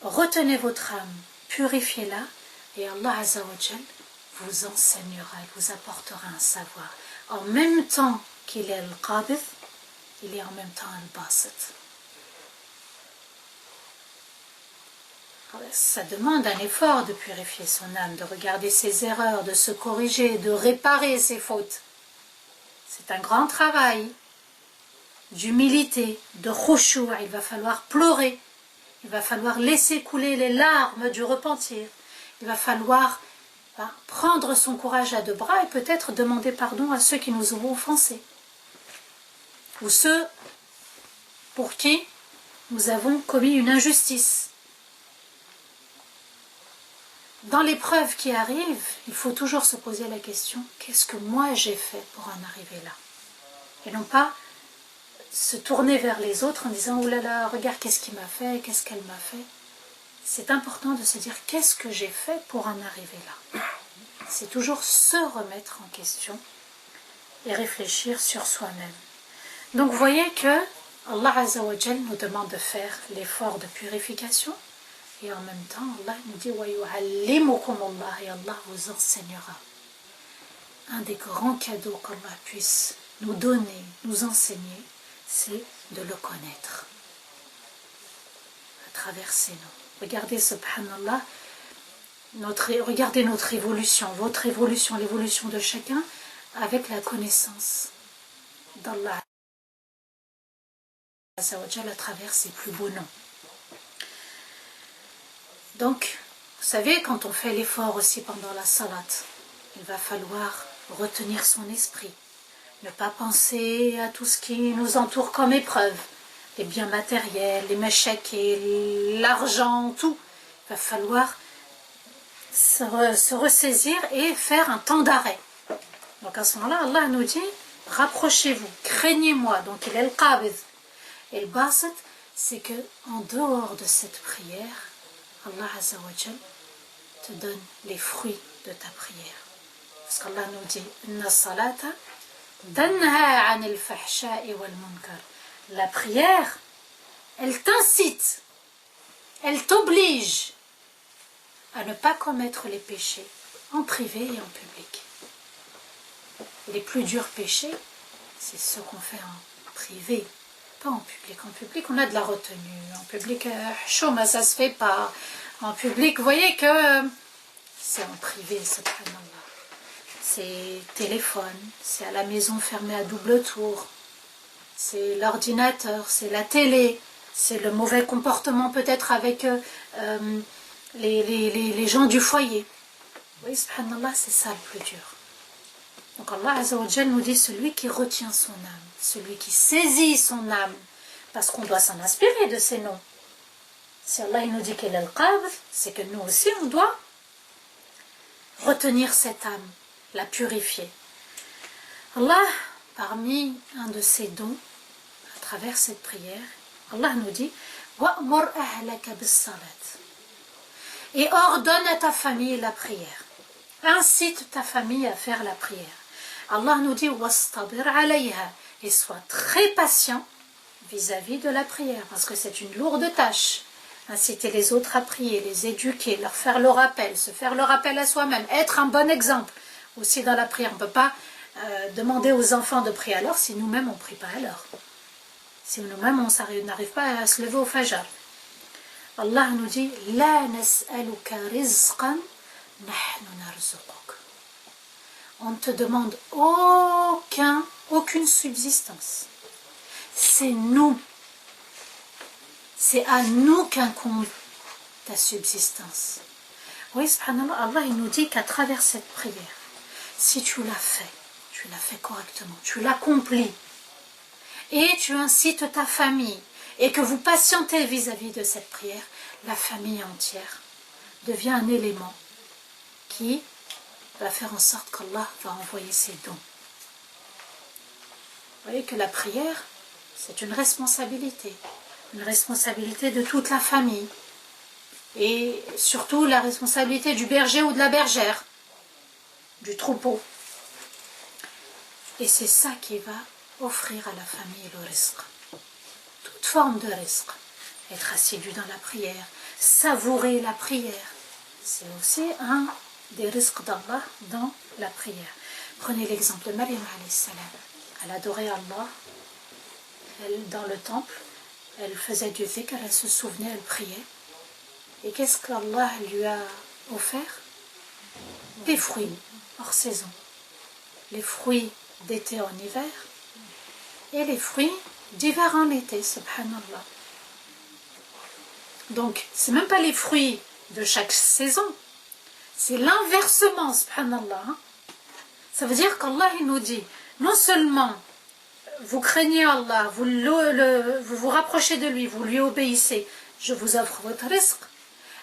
retenez votre âme, purifiez-la, et Allah Azza wa Jal vous enseignera, il vous apportera un savoir. En même temps qu'il est le qabith, il est en même temps le basit. Ça demande un effort de purifier son âme, de regarder ses erreurs, de se corriger, de réparer ses fautes. C'est un grand travail d'humilité, de khushu'. Il va falloir pleurer, il va falloir laisser couler les larmes du repentir, il va falloir prendre son courage à deux bras et peut-être demander pardon à ceux qui nous ont offensés ou ceux pour qui nous avons commis une injustice. Dans l'épreuve qui arrive, il faut toujours se poser la question, qu'est-ce que moi j'ai fait pour en arriver là? Et non pas se tourner vers les autres en disant, oh là là, regarde qu'est-ce qu'il m'a fait, qu'est-ce qu'elle m'a fait. C'est important de se dire, qu'est-ce que j'ai fait pour en arriver là? C'est toujours se remettre en question et réfléchir sur soi-même. Donc vous voyez que Allah Azza wa Jal nous demande de faire l'effort de purification. Et en même temps, Allah nous dit et Allah vous enseignera. Un des grands cadeaux qu'Allah puisse nous donner, nous enseigner, c'est de le connaître. À travers ses noms. Regardez, subhanallah, regardez notre évolution, votre évolution, l'évolution de chacun avec la connaissance d'Allah à travers ses plus beaux noms. Donc, vous savez, quand on fait l'effort aussi pendant la salat, il va falloir retenir son esprit, ne pas penser à tout ce qui nous entoure comme épreuve, les biens matériels, les mashakil, l'argent, tout. Il va falloir se ressaisir et faire un temps d'arrêt. Donc à ce moment-là, Allah nous dit, rapprochez-vous, craignez-moi. Donc il est le qabid. Et le basit, c'est que en dehors de cette prière, Allah Azza wa Jal te donne les fruits de ta prière. Parce qu'Allah nous dit, Inna salata tanha anil fahsha'i wal munkar. La prière, elle t'incite, elle t'oblige à ne pas commettre les péchés en privé et en public. Les plus durs péchés, c'est ceux qu'on fait en privé, pas en public. En public, on a de la retenue. En public, chôme, ça se fait pas. En public, vous voyez que c'est en privé, subhanallah. C'est téléphone, c'est à la maison fermée à double tour, c'est l'ordinateur, c'est la télé, c'est le mauvais comportement peut-être avec les gens du foyer. Oui, subhanallah, c'est ça le plus dur. Donc Allah Azza wa Jal nous dit celui qui retient son âme, celui qui saisit son âme, parce qu'on doit s'en inspirer de ces noms. Si Allah il nous dit qu'il est le qabd, c'est que nous aussi on doit retenir cette âme, la purifier. Allah, parmi un de ses dons, à travers cette prière, Allah nous dit وَأْمُرْ أَهْلَكَ بِالصَّلَاةِ et ordonne à ta famille la prière. Incite ta famille à faire la prière. Allah nous dit وَاسْتَبِرْ عَلَيْهَا et sois très patient vis-à-vis de la prière, parce que c'est une lourde tâche. Inciter les autres à prier, les éduquer, leur faire le rappel, se faire le rappel à soi-même, être un bon exemple aussi dans la prière. On ne peut pas demander aux enfants de prier à l'heure si nous-mêmes on ne prie pas à l'heure. Si nous-mêmes on n'arrive pas à se lever au fajr. Allah nous dit La nas'aluka rizqan nahnu narzuquk. On ne te demande aucune subsistance. C'est nous. C'est à nous qu'incombe ta subsistance. Oui, subhanallah, Allah il nous dit qu'à travers cette prière, si tu l'as fait correctement, tu l'accomplis, et tu incites ta famille, et que vous patientez vis-à-vis de cette prière, la famille entière devient un élément qui va faire en sorte qu'Allah va envoyer ses dons. Vous voyez que la prière, c'est une responsabilité de toute la famille, et surtout la responsabilité du berger ou de la bergère, du troupeau. Et c'est ça qui va offrir à la famille le rizq. Toute forme de rizq. Être assidu dans la prière, savourer la prière. C'est aussi un des rizqs d'Allah dans la prière. Prenez l'exemple de Maryam alayhi salam. Elle adorait Allah. Elle, dans le temple, elle faisait du dhikr, elle se souvenait, elle priait. Et qu'est-ce qu'Allah lui a offert? Des fruits hors saison. Les fruits d'été en hiver et les fruits d'hiver en été, subhanallah. Donc, c'est même pas les fruits de chaque saison, c'est l'inversement, subhanallah. Ça veut dire qu'Allah il nous dit, non seulement vous craignez Allah, vous vous rapprochez de lui, vous lui obéissez, je vous offre votre rizq,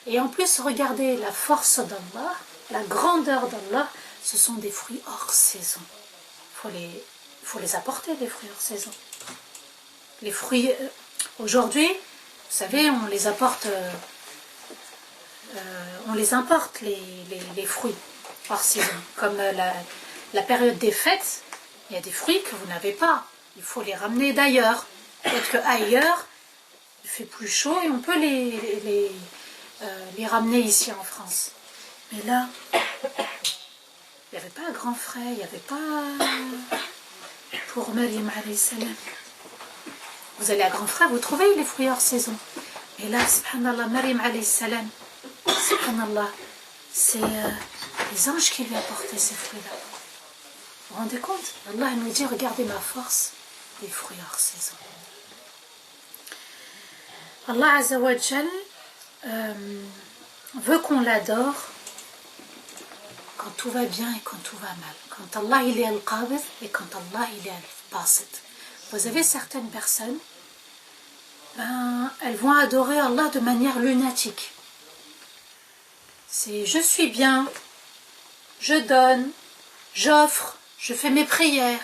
et en plus, regardez la force d'Allah, la grandeur d'Allah, ce sont des fruits hors saison. Il faut les apporter, les fruits hors saison. Les fruits, aujourd'hui, vous savez, on les importe, les fruits hors saison. Comme la période des fêtes, il y a des fruits que vous n'avez pas. Il faut les ramener d'ailleurs. Peut-être qu'ailleurs, il fait plus chaud et on peut les ramener ici en France. Mais là, il n'y avait pas grand frais, il n'y avait pas pour Maryam alayhi salam. Vous allez à grand frais, vous trouvez les fruits hors saison. Et là, subhanallah, Maryam alayhi salam, subhanallah, c'est les anges qui lui apportaient ces fruits-là. Vous vous rendez compte? Allah nous dit, regardez ma force, des fruits hors saison. Allah Azza wa Jal veut qu'on l'adore quand tout va bien et quand tout va mal. Quand Allah il est al-Qabid et quand Allah il est al-Basit. Vous avez certaines personnes, elles vont adorer Allah de manière lunatique. C'est je suis bien, je donne, j'offre, je fais mes prières.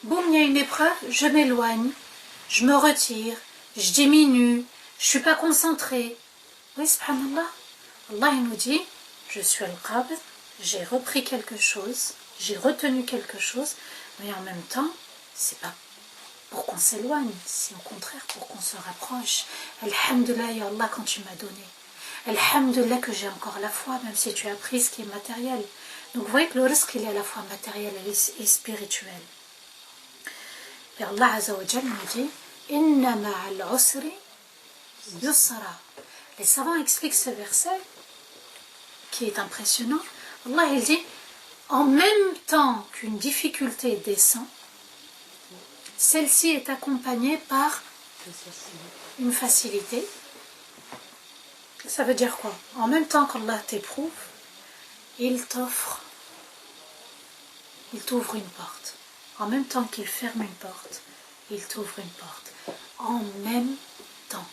Boum, il y a une épreuve, je m'éloigne, je me retire, je diminue, je ne suis pas concentrée. Oui, subhanallah, Allah il nous dit, je suis al-qabd, j'ai repris quelque chose, j'ai retenu quelque chose, mais en même temps, c'est pas pour qu'on s'éloigne, c'est au contraire pour qu'on se rapproche. Alhamdulillah, ya Allah, quand tu m'as donné. Alhamdulillah que j'ai encore la foi, même si tu as pris ce qui est matériel. Donc vous voyez que le risque, il est à la fois matériel et spirituel. Et Allah Azza wa Jal nous dit Inna ma'al usri yusra. Les savants expliquent ce verset qui est impressionnant. Allah il dit en même temps qu'une difficulté descend, celle-ci est accompagnée par une facilité. Ça veut dire quoi? En même temps qu'Allah t'éprouve, il t'ouvre une porte. En même temps qu'il ferme une porte, il t'ouvre une porte. En même temps.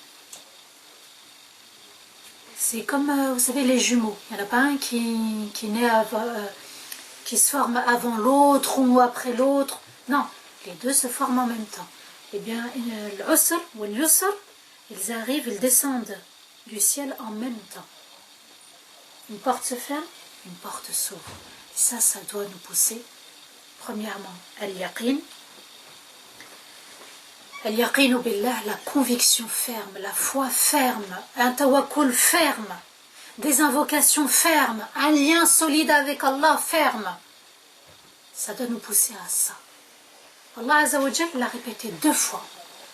C'est comme, vous savez, les jumeaux. Il n'y en a pas un qui naît qui se forme avant l'autre ou après l'autre. Non, les deux se forment en même temps. Eh bien, l'usr ou l'yusr, ils arrivent, ils descendent du ciel en même temps. Une porte se ferme, une porte s'ouvre. Ça doit nous pousser, premièrement, al-yaqin. Al-yaqinu billah, la conviction ferme, la foi ferme, un tawakkul ferme, des invocations fermes, un lien solide avec Allah ferme. Ça doit nous pousser à ça. Allah Azza wa Jal l'a répété 2 fois.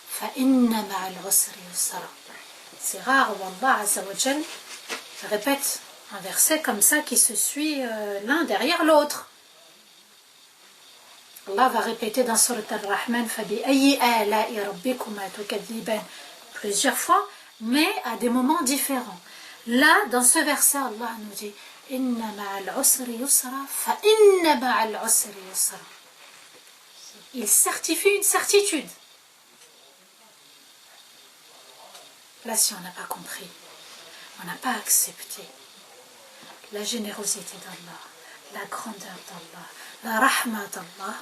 Fa inna ma'al usri yusra. C'est rare où Allah Azza wa Jal répète un verset comme ça qui se suit l'un derrière l'autre. Allah va répéter dans Surat Ar-Rahman plusieurs fois, mais à des moments différents. Là, dans ce verset, Allah nous dit Inna ma'al usri yusra fa inna ma'al usri yusra. Il certifie une certitude. Là, si on n'a pas compris, on n'a pas accepté la générosité d'Allah, la grandeur d'Allah, la rahma d'Allah,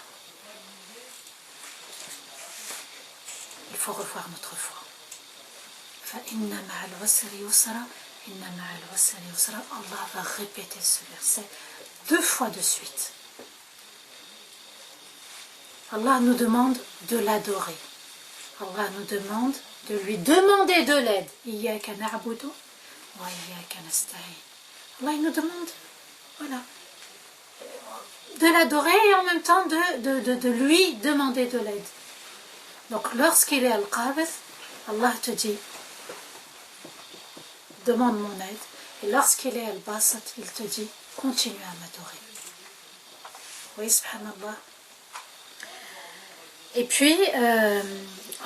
il faut revoir notre foi. فَإِنَّ مَعَ الْعُسْرِ يُسْرًا إِنَّ مَعَ الْعُسْرِ يُسْرًا. Allah va répéter ce verset 2 fois de suite. Allah nous demande de l'adorer. Allah nous demande de lui demander de l'aide. Iyyaka na'budu wa iyyaka nasta'in. Allah il nous demande, voilà, de l'adorer et en même temps de lui demander de l'aide. Donc lorsqu'il est al-Qabid, Allah te dit, demande mon aide. Et lorsqu'il est al-Basat, il te dit, continue à m'adorer. Oui, subhanallah. Et puis,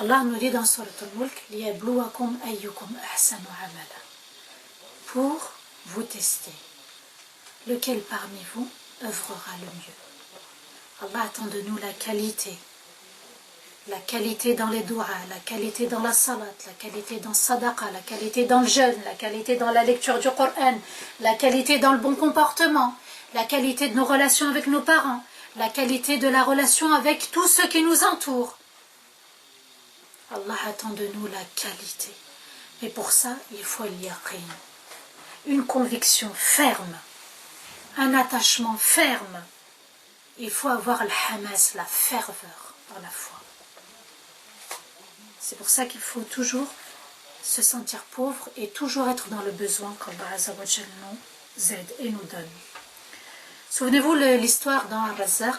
Allah nous dit dans Surat Al-Mulk, liyabluwakum ayyukum ahsanu amala. Pour vous tester. Lequel parmi vous œuvrera le mieux? Allah attend de nous la qualité. La qualité dans les doigts, la qualité dans la salat, la qualité dans le sadaqa, la qualité dans le jeûne, la qualité dans la lecture du Coran, la qualité dans le bon comportement, la qualité de nos relations avec nos parents, la qualité de la relation avec tous ceux qui nous entourent. Allah attend de nous la qualité. Mais pour ça, il faut al-yaqin. Une conviction ferme, un attachement ferme. Il faut avoir le hamas, la ferveur dans la foi. C'est pour ça qu'il faut toujours se sentir pauvre et toujours être dans le besoin qu'Allah Azza wa Jal nous aide et nous donne. Souvenez-vous l'histoire dans Ar-Razzaq,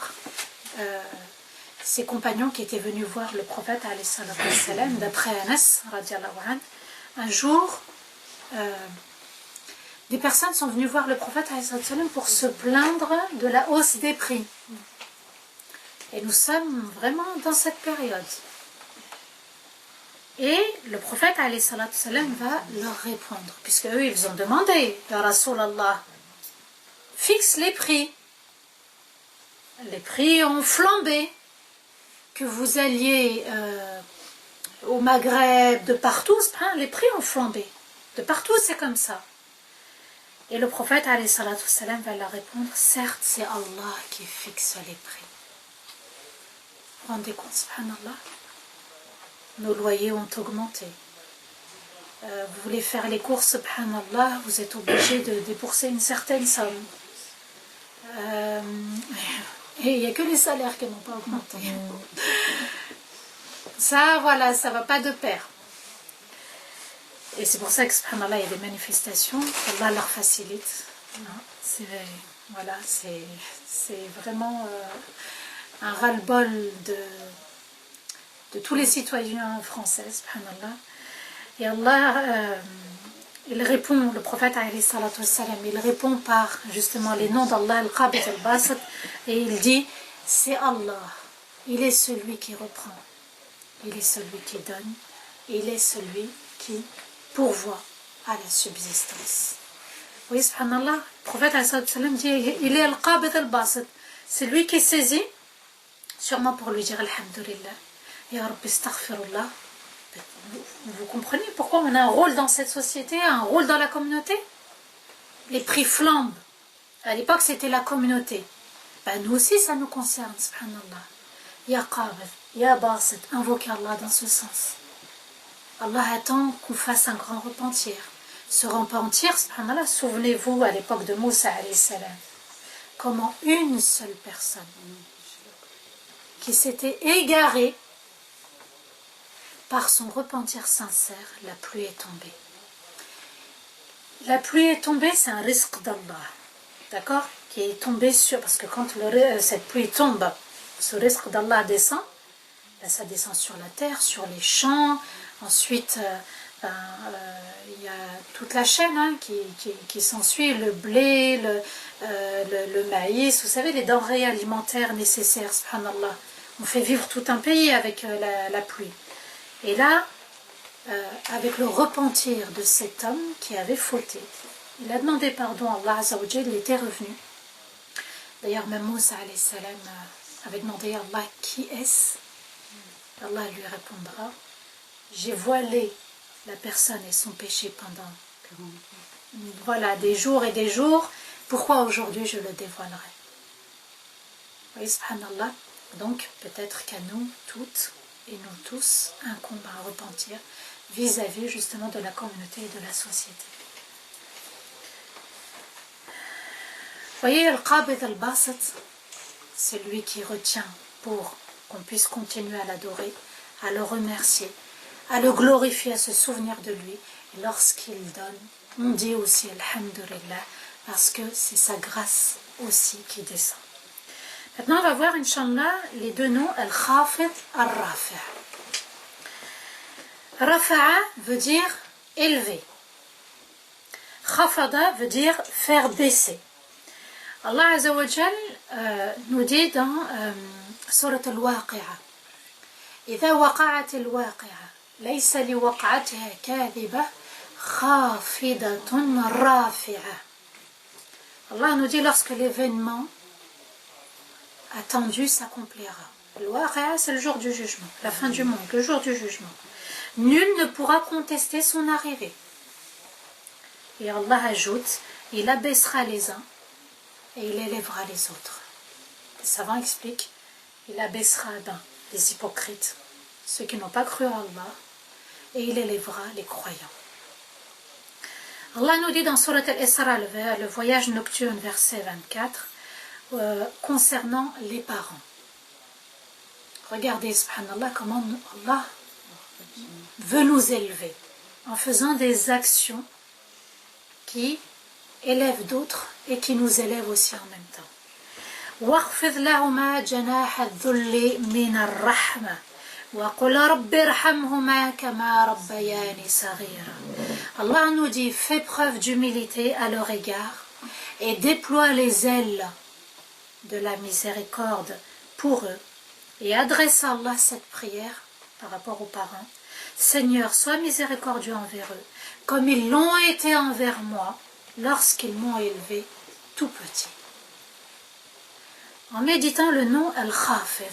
ces compagnons qui étaient venus voir le prophète alayhi salam, d'après Anas radiallahu anhu, un jour des personnes sont venues voir le prophète alayhi salam pour se plaindre de la hausse des prix. Et nous sommes vraiment dans cette période. Et le prophète alayhi salam va leur répondre, puisque eux ils ont demandé, ya Rasulallah, fixe les prix. Les prix ont flambé. Que vous alliez au Maghreb, de partout, les prix ont flambé. De partout c'est comme ça. Et le prophète alayhi salam va leur répondre, certes c'est Allah qui fixe les prix. vous rendez compte, subhanallah, nos loyers ont augmenté. Vous voulez faire les courses, subhanallah, vous êtes obligé de débourser une certaine somme. Et il n'y a que les salaires qui n'ont pas augmenté. Ça, voilà, ça ne va pas de pair. Et c'est pour ça que, subhanallah, il y a des manifestations, Allah leur facilite. Voilà, c'est vraiment un ras-le-bol de tous les citoyens français, subhanallah. Et Allah, il répond, le prophète alayhi salatu wassalam, il répond par justement les noms d'Allah, al-Qabid al-Basit, et il dit, c'est Allah, il est celui qui reprend, il est celui qui donne, il est celui qui pourvoit à la subsistance. Oui, subhanallah, le prophète alayhi salatu wassalam dit, il est al-Qabid al-Basit, c'est lui qui saisit, sûrement pour lui dire alhamdulillah, ya Rabbi astaghfirullah. Vous comprenez pourquoi on a un rôle dans cette société, un rôle dans la communauté? Les prix flambent. À l'époque, c'était la communauté. Ben, nous aussi, ça nous concerne, subhanallah. Ya Qabid, Ya Basit, invoquez Allah dans ce sens. Allah attend qu'on fasse un grand repentir. Ce repentir, subhanallah, souvenez-vous à l'époque de Moussa alayhi salam, comment une seule personne qui s'était égarée, par son repentir sincère, la pluie est tombée. La pluie est tombée, c'est un risque d'Allah, d'accord, qui est tombé sur, parce que quand cette pluie tombe, ce risque d'Allah descend, ben ça descend sur la terre, sur les champs, ensuite il y a toute la chaîne hein, qui s'ensuit, le blé, le maïs, vous savez, les denrées alimentaires nécessaires, subhanallah. On fait vivre tout un pays avec la pluie. Et là, avec le repentir de cet homme qui avait fauté, il a demandé pardon à Allah Azza wa Jal, il était revenu. D'ailleurs, même Moussa alayhi salam avait demandé à Allah, qui est-ce? Allah lui répondra, j'ai voilé la personne et son péché pendant voilà, des jours et des jours, pourquoi aujourd'hui je le dévoilerai? Oui, subhanallah. Donc, peut-être qu'à nous toutes, et nous tous, incombe à repentir vis-à-vis justement de la communauté et de la société. Vous voyez, Al-Qabid al-Basit, c'est lui qui retient pour qu'on puisse continuer à l'adorer, à le remercier, à le glorifier, à se souvenir de lui. Et lorsqu'il donne, on dit aussi Alhamdulillah, parce que c'est sa grâce aussi qui descend. Maintenant, on va voir, Inch'Allah, les deux noms, Al-Khafid, Al-Rafi'. Rafa'a veut dire élever. Khafada veut dire faire baisser. Allah Azza wa Jal nous dit dans Surat Al-Waqi'a, إذا وقعت الواقعة ليس لوقعتها كاذبة خافضة رافعة. Allah nous dit lorsque l'événement attendu s'accomplira. Al-Waqi'a, c'est le jour du jugement, la fin du monde, le jour du jugement. Nul ne pourra contester son arrivée. Et Allah ajoute, il abaissera les uns et il élèvera les autres. Les savants expliquent, il abaissera les hypocrites, ceux qui n'ont pas cru à Allah, et il élèvera les croyants. Allah nous dit dans Surat Al-Isra, le voyage nocturne, verset 24, concernant les parents. Regardez, subhanallah, comment Allah veut nous élever en faisant des actions qui élèvent d'autres et qui nous élèvent aussi en même temps. وَاخْفِضْ لَهُمَا جَنَاحَ الذُّلِّ مِنَ الرَّحْمَةِ وَقُلْ رَبِّ ارْحَمْهُمَا كَمَا رَبَّيَانِي صَغِيرًا. Allah nous dit, fais preuve d'humilité à leur égard et déploie les ailes de la miséricorde pour eux et adresse à Allah cette prière par rapport aux parents. Seigneur, sois miséricordieux envers eux, comme ils l'ont été envers moi lorsqu'ils m'ont élevé tout petit. En méditant le nom Al-Khafid,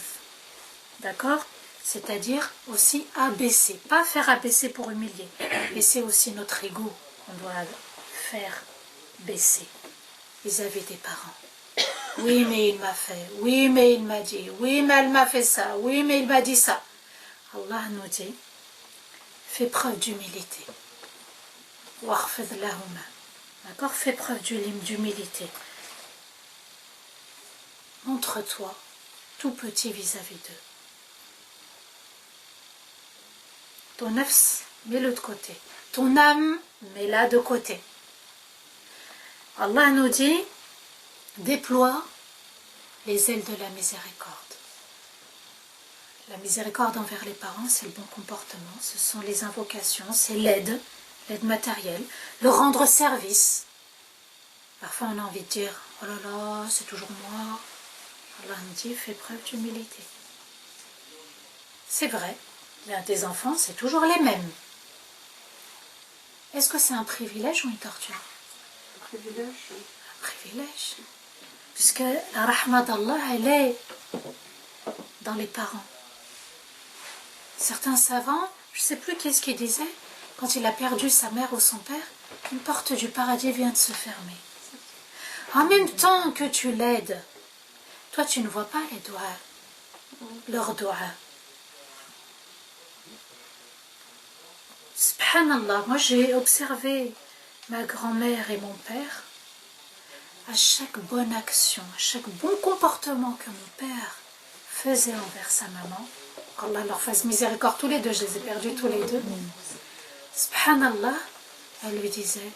d'accord, c'est-à-dire aussi abaisser, pas faire abaisser pour humilier, et c'est aussi notre ego qu'on doit faire baisser vis-à-vis des parents. Oui, mais il m'a fait. Oui, mais il m'a dit. Oui, mais elle m'a fait ça. Oui, mais il m'a dit ça. Allah nous dit, fais preuve d'humilité. D'accord? Fais preuve d'humilité. Montre-toi tout petit vis-à-vis d'eux. Ton nafs, mets-le de côté. Ton âme, mets-la de côté. Allah nous dit, déploie les ailes de la miséricorde. La miséricorde envers les parents, c'est le bon comportement, ce sont les invocations, c'est l'aide matérielle, le rendre service. Parfois on a envie de dire, oh là là, c'est toujours moi. Allah nous dit, fais preuve d'humilité. C'est vrai, bien tes enfants, c'est toujours les mêmes. Est-ce que c'est un privilège ou une torture? Un privilège. Un privilège. Puisque la rahma d'Allah, elle est dans les parents. Certains savants, je ne sais plus qu'est-ce qu'il disait, quand il a perdu sa mère ou son père, une porte du paradis vient de se fermer. En même temps que tu l'aides, toi tu ne vois pas les doigts, leurs doigts. Subhanallah, moi j'ai observé ma grand-mère et mon père, à chaque bonne action, à chaque bon comportement que mon père faisait envers sa maman, qu'Allah leur fasse miséricorde tous les deux, je les ai perdus tous les deux. Subhanallah, elle lui disait,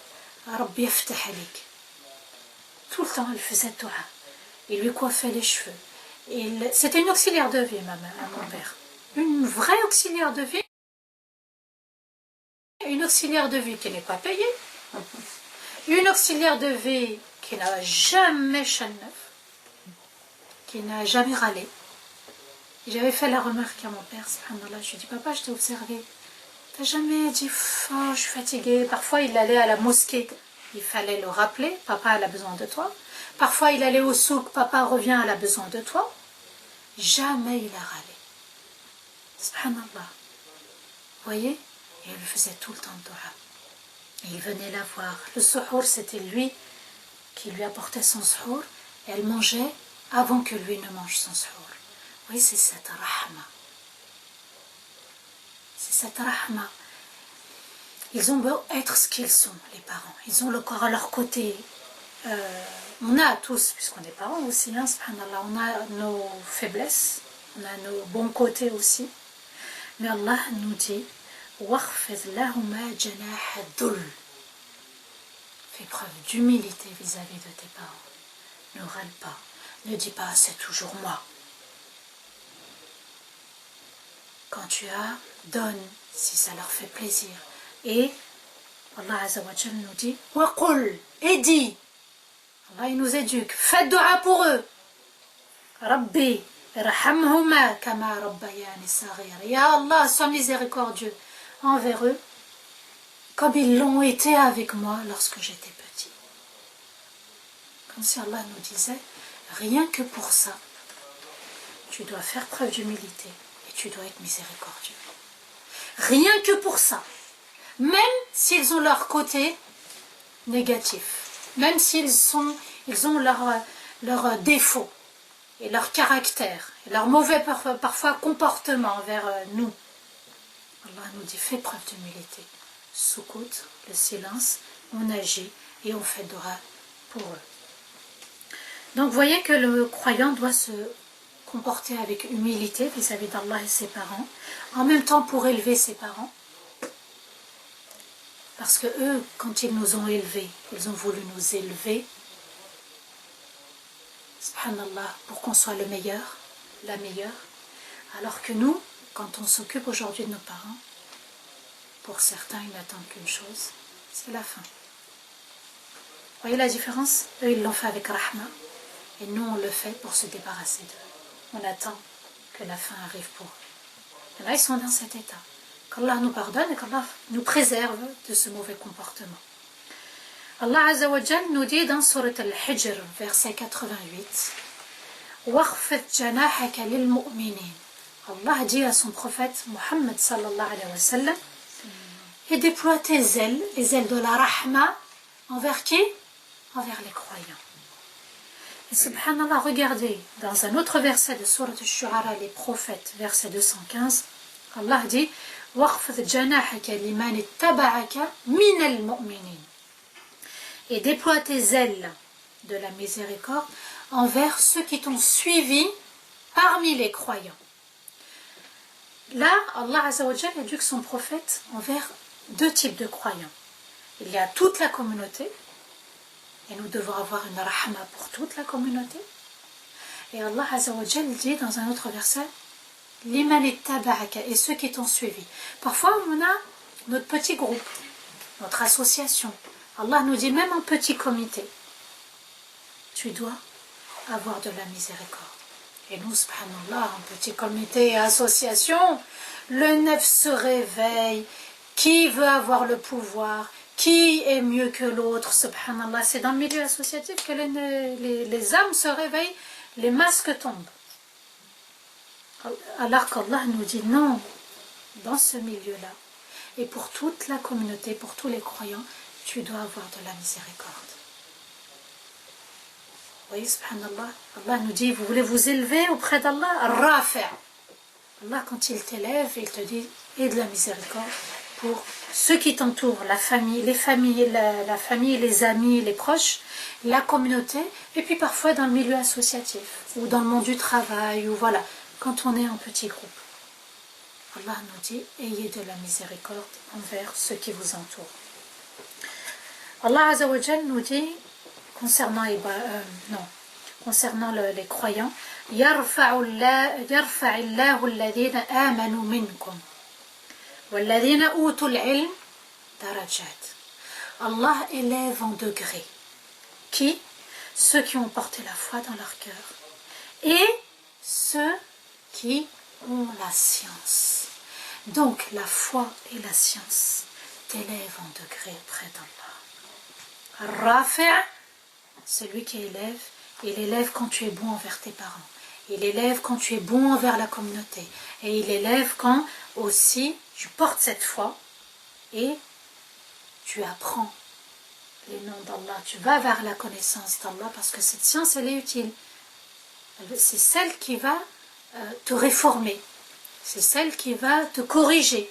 Rabbi yaftah alik. Tout le temps, elle faisait dua. Il lui coiffait les cheveux. C'était une auxiliaire de vie, mon père. Une vraie auxiliaire de vie. Une auxiliaire de vie qui n'est pas payée. Une auxiliaire de vie qui n'a jamais neuf, qui n'a jamais râlé. J'avais fait la remarque à mon père, subhanallah, je lui ai dit, papa, je t'ai observé. T'as jamais dit, oh, je suis fatiguée. Parfois, il allait à la mosquée. Il fallait le rappeler, papa, elle a besoin de toi. Parfois, il allait au souk, papa revient, elle a besoin de toi. Jamais il a râlé. Subhanallah. Vous voyez? Et elle faisait tout le temps de dua. Et il venait la voir. Le suhour, c'était lui qui lui apportait son suhour. Et elle mangeait avant que lui ne mange son suhour. Vous voyez, c'est cette rahma. C'est cette rahma. Ils ont beau être ce qu'ils sont, les parents. Ils ont le corps à leur côté. On a tous, puisqu'on est parents aussi, hein, subhanallah, on a nos faiblesses, on a nos bons côtés aussi. Mais Allah nous dit, وَخْفِضْ لَهُمَا جَنَاحَ الذُّلِّ. Fais preuve d'humilité vis-à-vis de tes parents. Ne râle pas. Ne dis pas, c'est toujours moi. Quand tu as, donne si ça leur fait plaisir. Et Allah Azza wa Jal nous dit, وَقُلْ, et dis. Allah il nous éduque. Faites dua pour eux. Rabbi, irhamhuma kama rabbayani saghira. Ya Allah, sois miséricordieux envers eux, comme ils l'ont été avec moi lorsque j'étais petit. Comme si Allah nous disait, rien que pour ça, tu dois faire preuve d'humilité et tu dois être miséricordieux. Rien que pour ça. Même s'ils ont leur côté négatif, même s'ils ont leurs défauts et leur caractère, et leur mauvais parfois comportement envers nous. Allah nous dit, fais preuve d'humilité. Soukout, le silence, on agit et on fait dua pour eux. Donc, vous voyez que le croyant doit se comporter avec humilité vis-à-vis d'Allah et ses parents, en même temps pour élever ses parents. Parce que eux, quand ils nous ont élevés, ils ont voulu nous élever, subhanallah, pour qu'on soit le meilleur, la meilleure. Alors que nous, quand on s'occupe aujourd'hui de nos parents, pour certains, ils n'attendent qu'une chose, c'est la fin. Vous voyez la différence? Eux, ils l'ont fait avec rahma, et nous, on le fait pour se débarrasser d'eux. On attend que la fin arrive pour eux. Et là, ils sont dans cet état. Qu'Allah nous pardonne et qu'Allah nous préserve de ce mauvais comportement. Allah Azza wa Jal nous dit dans Surat Al-Hijr, verset 88, وَخْفِضْ جَنَاحَكَ لِلْمُؤْمِنِينَ. Allah dit à son prophète Muhammad sallallahu alayhi wa sallam, et déploie tes ailes, les ailes de la rahma, envers qui? Envers les croyants. Et subhanallah, regardez, dans un autre verset de Sourate Ash-Shu'ara, les prophètes, verset 215, Allah dit وَاخْفِضْ جَنَاحَكَ لِمَنِ اتَّبَعَكَ مِنَ الْمُؤْمِنِينَ. Et déploie tes ailes de la miséricorde envers ceux qui t'ont suivi parmi les croyants. Là, Allah Azza wa Jalla éduque son prophète envers deux types de croyants. Il y a toute la communauté, et nous devons avoir une rahma pour toute la communauté. Et Allah Azza wa Jalla dit dans un autre verset Liman ittaba'aka, et ceux qui t'ont suivi. Parfois, on a notre petit groupe, notre association. Allah nous dit même en petit comité, tu dois avoir de la miséricorde. Et nous, subhanallah, en petit comité et association, le neuf se réveille. Qui veut avoir le pouvoir? Qui est mieux que l'autre? Subhanallah, c'est dans le milieu associatif que les âmes se réveillent, les masques tombent. Alors qu'Allah nous dit non, dans ce milieu-là, et pour toute la communauté, pour tous les croyants, tu dois avoir de la miséricorde. Vous voyez, subhanallah, Allah nous dit, vous voulez vous élever auprès d'Allah? Rafi'. Allah, quand il t'élève, il te dit, et de la miséricorde pour ceux qui t'entourent, la famille, la famille, les amis, les proches, la communauté, et puis parfois dans le milieu associatif, ou dans le monde du travail, ou voilà, quand on est en petit groupe. Allah nous dit, ayez de la miséricorde envers ceux qui vous entourent. Allah Azza wa Jal nous dit, concernant les croyants, يرفع الله الذين آمنوا منكم والذين أوتوا العلم درجات. Allah élève en degrés. Qui? Ceux qui ont porté la foi dans leur cœur. Et ceux qui ont la science. Donc la foi et la science t'élèvent en degrés auprès d'Allah. Rafi', celui qui élève, il élève quand tu es bon envers tes parents. Il élève quand tu es bon envers la communauté. Et il élève quand aussi tu portes cette foi et tu apprends les noms d'Allah. Tu vas vers la connaissance d'Allah parce que cette science, elle est utile. C'est celle qui va te réformer. C'est celle qui va te corriger.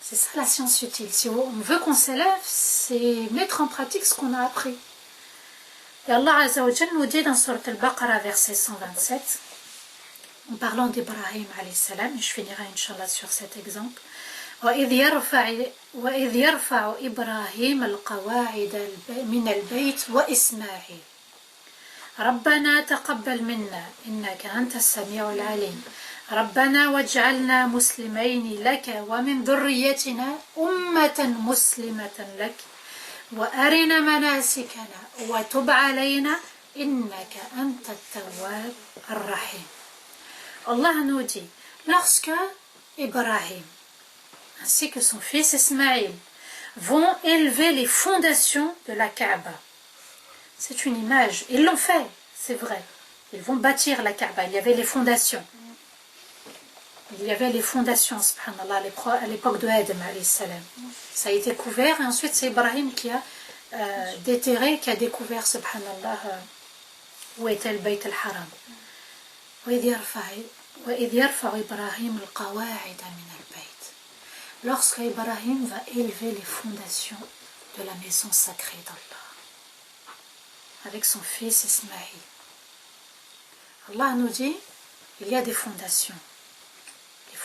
C'est ça la science utile. Si on veut qu'on s'élève, c'est mettre en pratique ce qu'on a appris. Et Allah Azza wa Jalla nous dit dans Surat Al-Baqarah, verset 127, en parlant d'Ibrahim alayhi salam, et je finirai Inch'Allah sur cet exemple, وَإِذْ يَرْفَعُ إِبْرَاهِيمَ الْقَوَاعِدَ مِنَ الْبَيْتِ وَإِسْمَاعِيلَ رَبَّنَا تَقَبَّلْ مِنَّا إِنَّكَ أَنْتَ السَّمِيعُ الْعَلِيمُ رَبَّنَا وَاجْعَلْنَا مُسْلِمَيْنِ لَكَ وَمِنْ ذُرِّيَّتِنَا أُمَّةً مُسْلِمَةً لَكَ وأرنا مناسكنا وتب علينا إنك أنت التواب الرحيم. Allah nous dit, lorsque Ibrahim ainsi que son fils Ismaïl vont élever les fondations de la Kaaba, c'est une image, ils l'ont fait, c'est vrai, ils vont bâtir la Kaaba, il y avait les fondations. Il y avait les fondations, subhanallah, à l'époque de Adam, alayhi salam. Ça a été couvert, et ensuite c'est Ibrahim qui a déterré, qui a découvert, subhanallah, où était le Bayt al-Haram. Lorsque Ibrahim va élever les fondations de la maison sacrée d'Allah, avec son fils Ismaïl. Allah nous dit, il y a des fondations.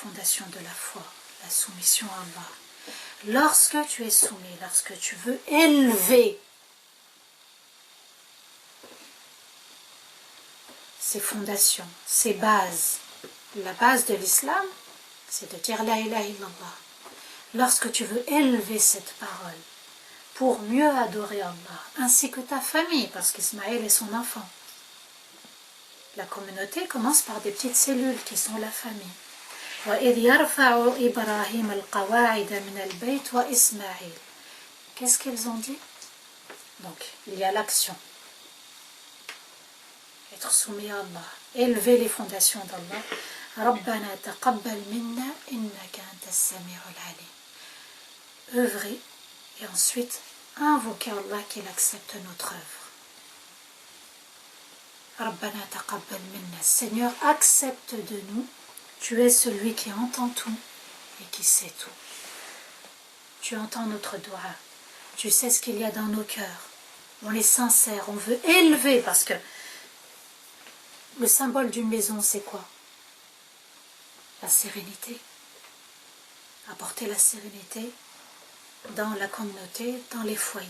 Fondation de la foi, la soumission à Allah. Lorsque tu es soumis, lorsque tu veux élever ces fondations, ces bases, la base de l'islam, c'est de dire la ilaha illallah. Lorsque tu veux élever cette parole pour mieux adorer Allah, ainsi que ta famille, parce qu'Ismaël est son enfant. La communauté commence par des petites cellules qui sont la famille. وَإِذْ يَرْفَعُ إِبْرَاهِيمَ الْقَوَاعِدَ مِنَ الْبَيْتِ وَإِسْمَاعِيلَ. Qu'est-ce qu'ils ont dit? Donc, il y a l'action. Être soumis à Allah. Élever les fondations d'Allah. رَبَّنَا تَقَبَّلْ مِنَّا إِنَّكَ أَنْتَ السَّمِيعُ الْعَلِيمُ. Œuvrer et ensuite invoquer Allah qu'il accepte notre œuvre. Rabbana taqabbal minna. Seigneur, accepte de nous. Tu es celui qui entend tout et qui sait tout. Tu entends notre doigt. Tu sais ce qu'il y a dans nos cœurs. On est sincère, on veut élever, parce que le symbole d'une maison, c'est quoi? La sérénité. Apporter la sérénité dans la communauté, dans les foyers.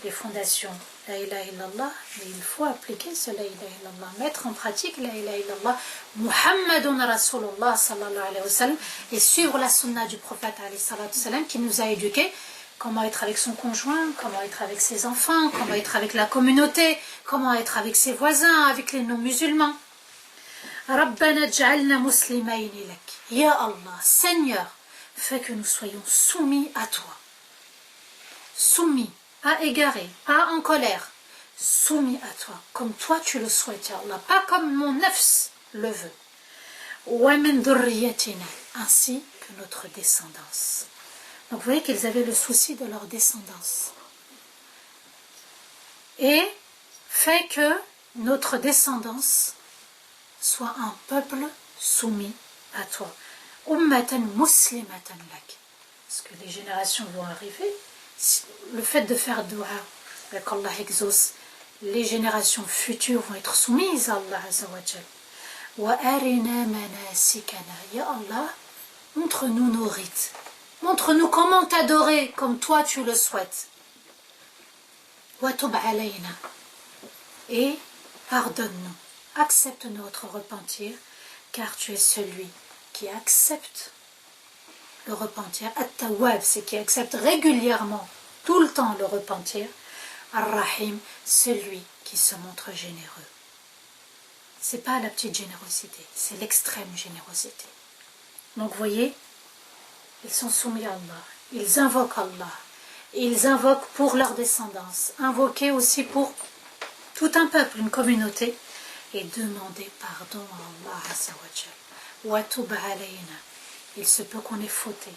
Les fondations, la ilaha illallah, mais il faut appliquer ce la ilaha illallah, mettre en pratique la ilaha illallah, Muhammadun Rasulullah sallallahu alayhi wa sallam, et suivre la sunna du prophète alayhi salatu sallam, qui nous a éduqués, comment être avec son conjoint, comment être avec ses enfants, comment être avec la communauté, comment être avec ses voisins, avec les non-musulmans. Rabbana ja'alna muslimayni lak. Ya Allah, Seigneur, fais que nous soyons soumis à toi. Soumis. Pas égaré, pas en colère, soumis à toi, comme toi tu le souhaites, ya Allah, pas comme mon nafs le veut. Wa min dhurriyyatina, ainsi que notre descendance. Donc vous voyez qu'ils avaient le souci de leur descendance. Et fait que notre descendance soit un peuple soumis à toi. Ummatan muslimatan lak. Parce que les générations vont arriver. Le fait de faire dua, qu'Allah exauce, les générations futures vont être soumises à Allah Azza wa Jal. Wa arina manasikana. Ya Allah, montre-nous nos rites. Montre-nous comment t'adorer comme toi tu le souhaites. Wa tub alayna. Et pardonne-nous. Accepte notre repentir, car tu es celui qui accepte le repentir. At-Tawwab, c'est qui accepte régulièrement, tout le temps le repentir. Ar-Rahim, celui qui se montre généreux. C'est pas la petite générosité, c'est l'extrême générosité. Donc vous voyez, ils sont soumis à Allah, ils invoquent Allah, ils invoquent pour leur descendance, invoquer aussi pour tout un peuple, une communauté, et demander pardon à Allah Azza wa Jal. Wa tub alayna. Il se peut qu'on ait fauté.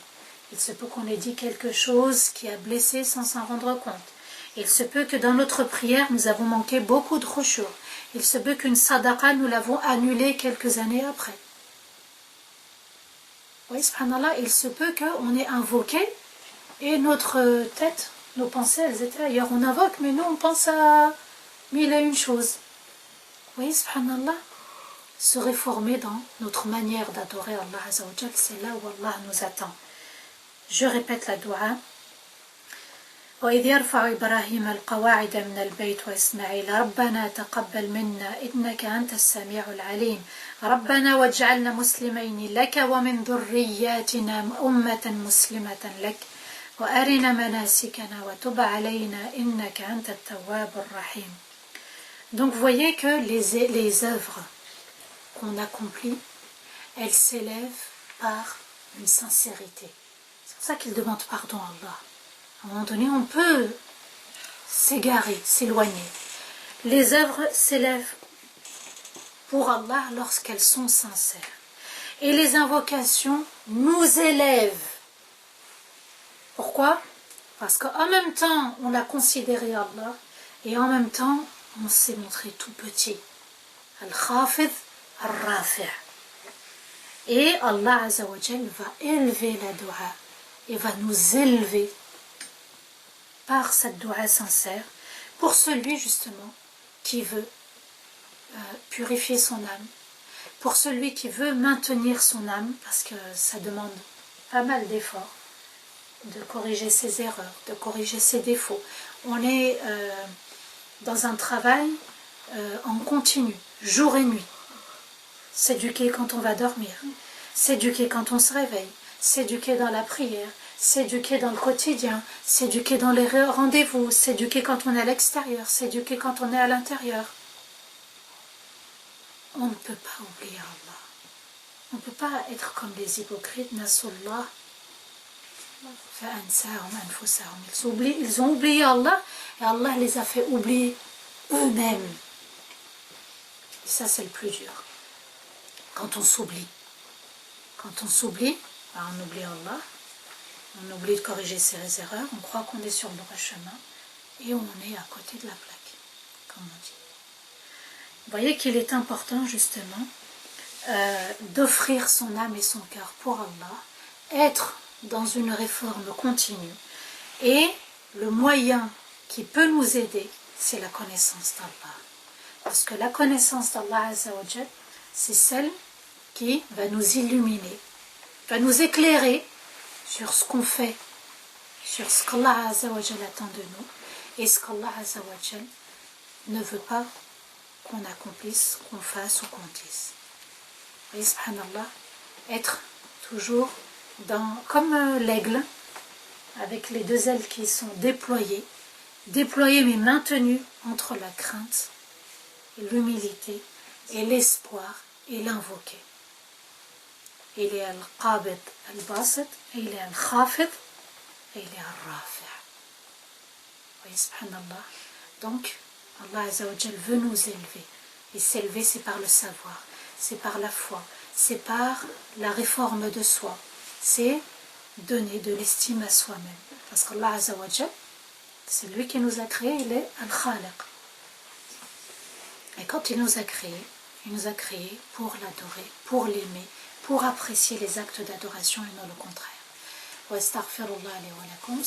Il se peut qu'on ait dit quelque chose qui a blessé sans s'en rendre compte. Il se peut que dans notre prière, nous avons manqué beaucoup de khushu'. Il se peut qu'une sadaqa, nous l'avons annulée quelques années après. Oui, subhanallah, il se peut qu'on ait invoqué et notre tête, nos pensées, elles étaient ailleurs. On invoque, mais nous, on pense à mille et une choses. Oui, subhanallah. Se réformer dans notre manière d'adorer Allah Azza wa Jal, c'est là où Allah nous attend. Je répète la dua. وإذ يرفع إبراهيم القواعد من البيت وإسماعيل ربنا تقبل منا إنك أنت السميع العليم ربنا واجعلنا مسلمين لك ومن ذرياتنا أمة مسلمة لك وأرنا مناسكنا وتب علينا إنك أنت التواب الرحيم. Donc vous voyez que les œuvres qu'on accomplit, elles s'élèvent par une sincérité. C'est pour ça qu'il demande pardon à Allah. À un moment donné, on peut s'égarer, s'éloigner. Les œuvres s'élèvent pour Allah lorsqu'elles sont sincères. Et les invocations nous élèvent. Pourquoi? Parce qu'en même temps, on a considéré Allah et en même temps, on s'est montré tout petit. Al-Khafid Al-Rafi'. Et Allah Azza wa Jal va élever la dua et va nous élever par cette dua sincère pour celui justement qui veut purifier son âme, pour celui qui veut maintenir son âme, parce que ça demande pas mal d'efforts, de corriger ses erreurs, de corriger ses défauts. On est dans un travail en continu, jour et nuit. S'éduquer quand on va dormir, s'éduquer quand on se réveille, s'éduquer dans la prière, s'éduquer dans le quotidien, s'éduquer dans les rendez-vous, s'éduquer quand on est à l'extérieur, s'éduquer quand on est à l'intérieur. On ne peut pas oublier Allah. On ne peut pas être comme les hypocrites, Nasullah, ils ont oublié Allah et Allah les a fait oublier eux-mêmes. Et ça, c'est le plus dur. Quand on s'oublie, ben on oublie Allah, on oublie de corriger ses erreurs, on croit qu'on est sur le droit chemin et on est à côté de la plaque, comme on dit. voyez qu'il est important justement d'offrir son âme et son cœur pour Allah, être dans une réforme continue. Et le moyen qui peut nous aider, c'est la connaissance d'Allah. Parce que la connaissance d'Allah Azza wa Jal, c'est celle qui va nous illuminer, va nous éclairer sur ce qu'on fait, sur ce qu'Allah Azza wa Jal attend de nous et ce qu'Allah Azza wa Jal ne veut pas qu'on accomplisse, qu'on fasse ou qu'on dise. Et subhanallah, être toujours comme l'aigle, avec les deux ailes qui sont déployées mais maintenues entre la crainte, l'humilité et l'espoir, et l'invoquer. Il est al-qabid al-basit, il est al-khafid, et il est al-rafi'. Oui, subhanallah. Donc, Allah Azza wa Jal veut nous élever. Et s'élever, c'est par le savoir, c'est par la foi, c'est par la réforme de soi, c'est donner de l'estime à soi-même. Parce qu'Allah Azza wa Jal, c'est lui qui nous a créés, il est al-khaliq. Et quand il nous a créés pour l'adorer, pour l'aimer, pour apprécier les actes d'adoration et non le contraire. Wastaghfirullah li wa lakum.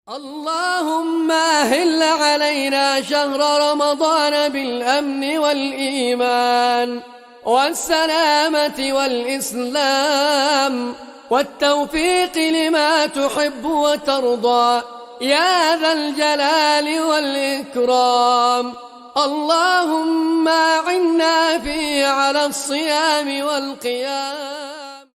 اللهم أهل علينا شهر رمضان بالأمن والإيمان والسلامة والإسلام والتوفيق لما تحب وترضى يا ذا الجلال والإكرام. اللهم أعنا فيه على الصيام والقيام.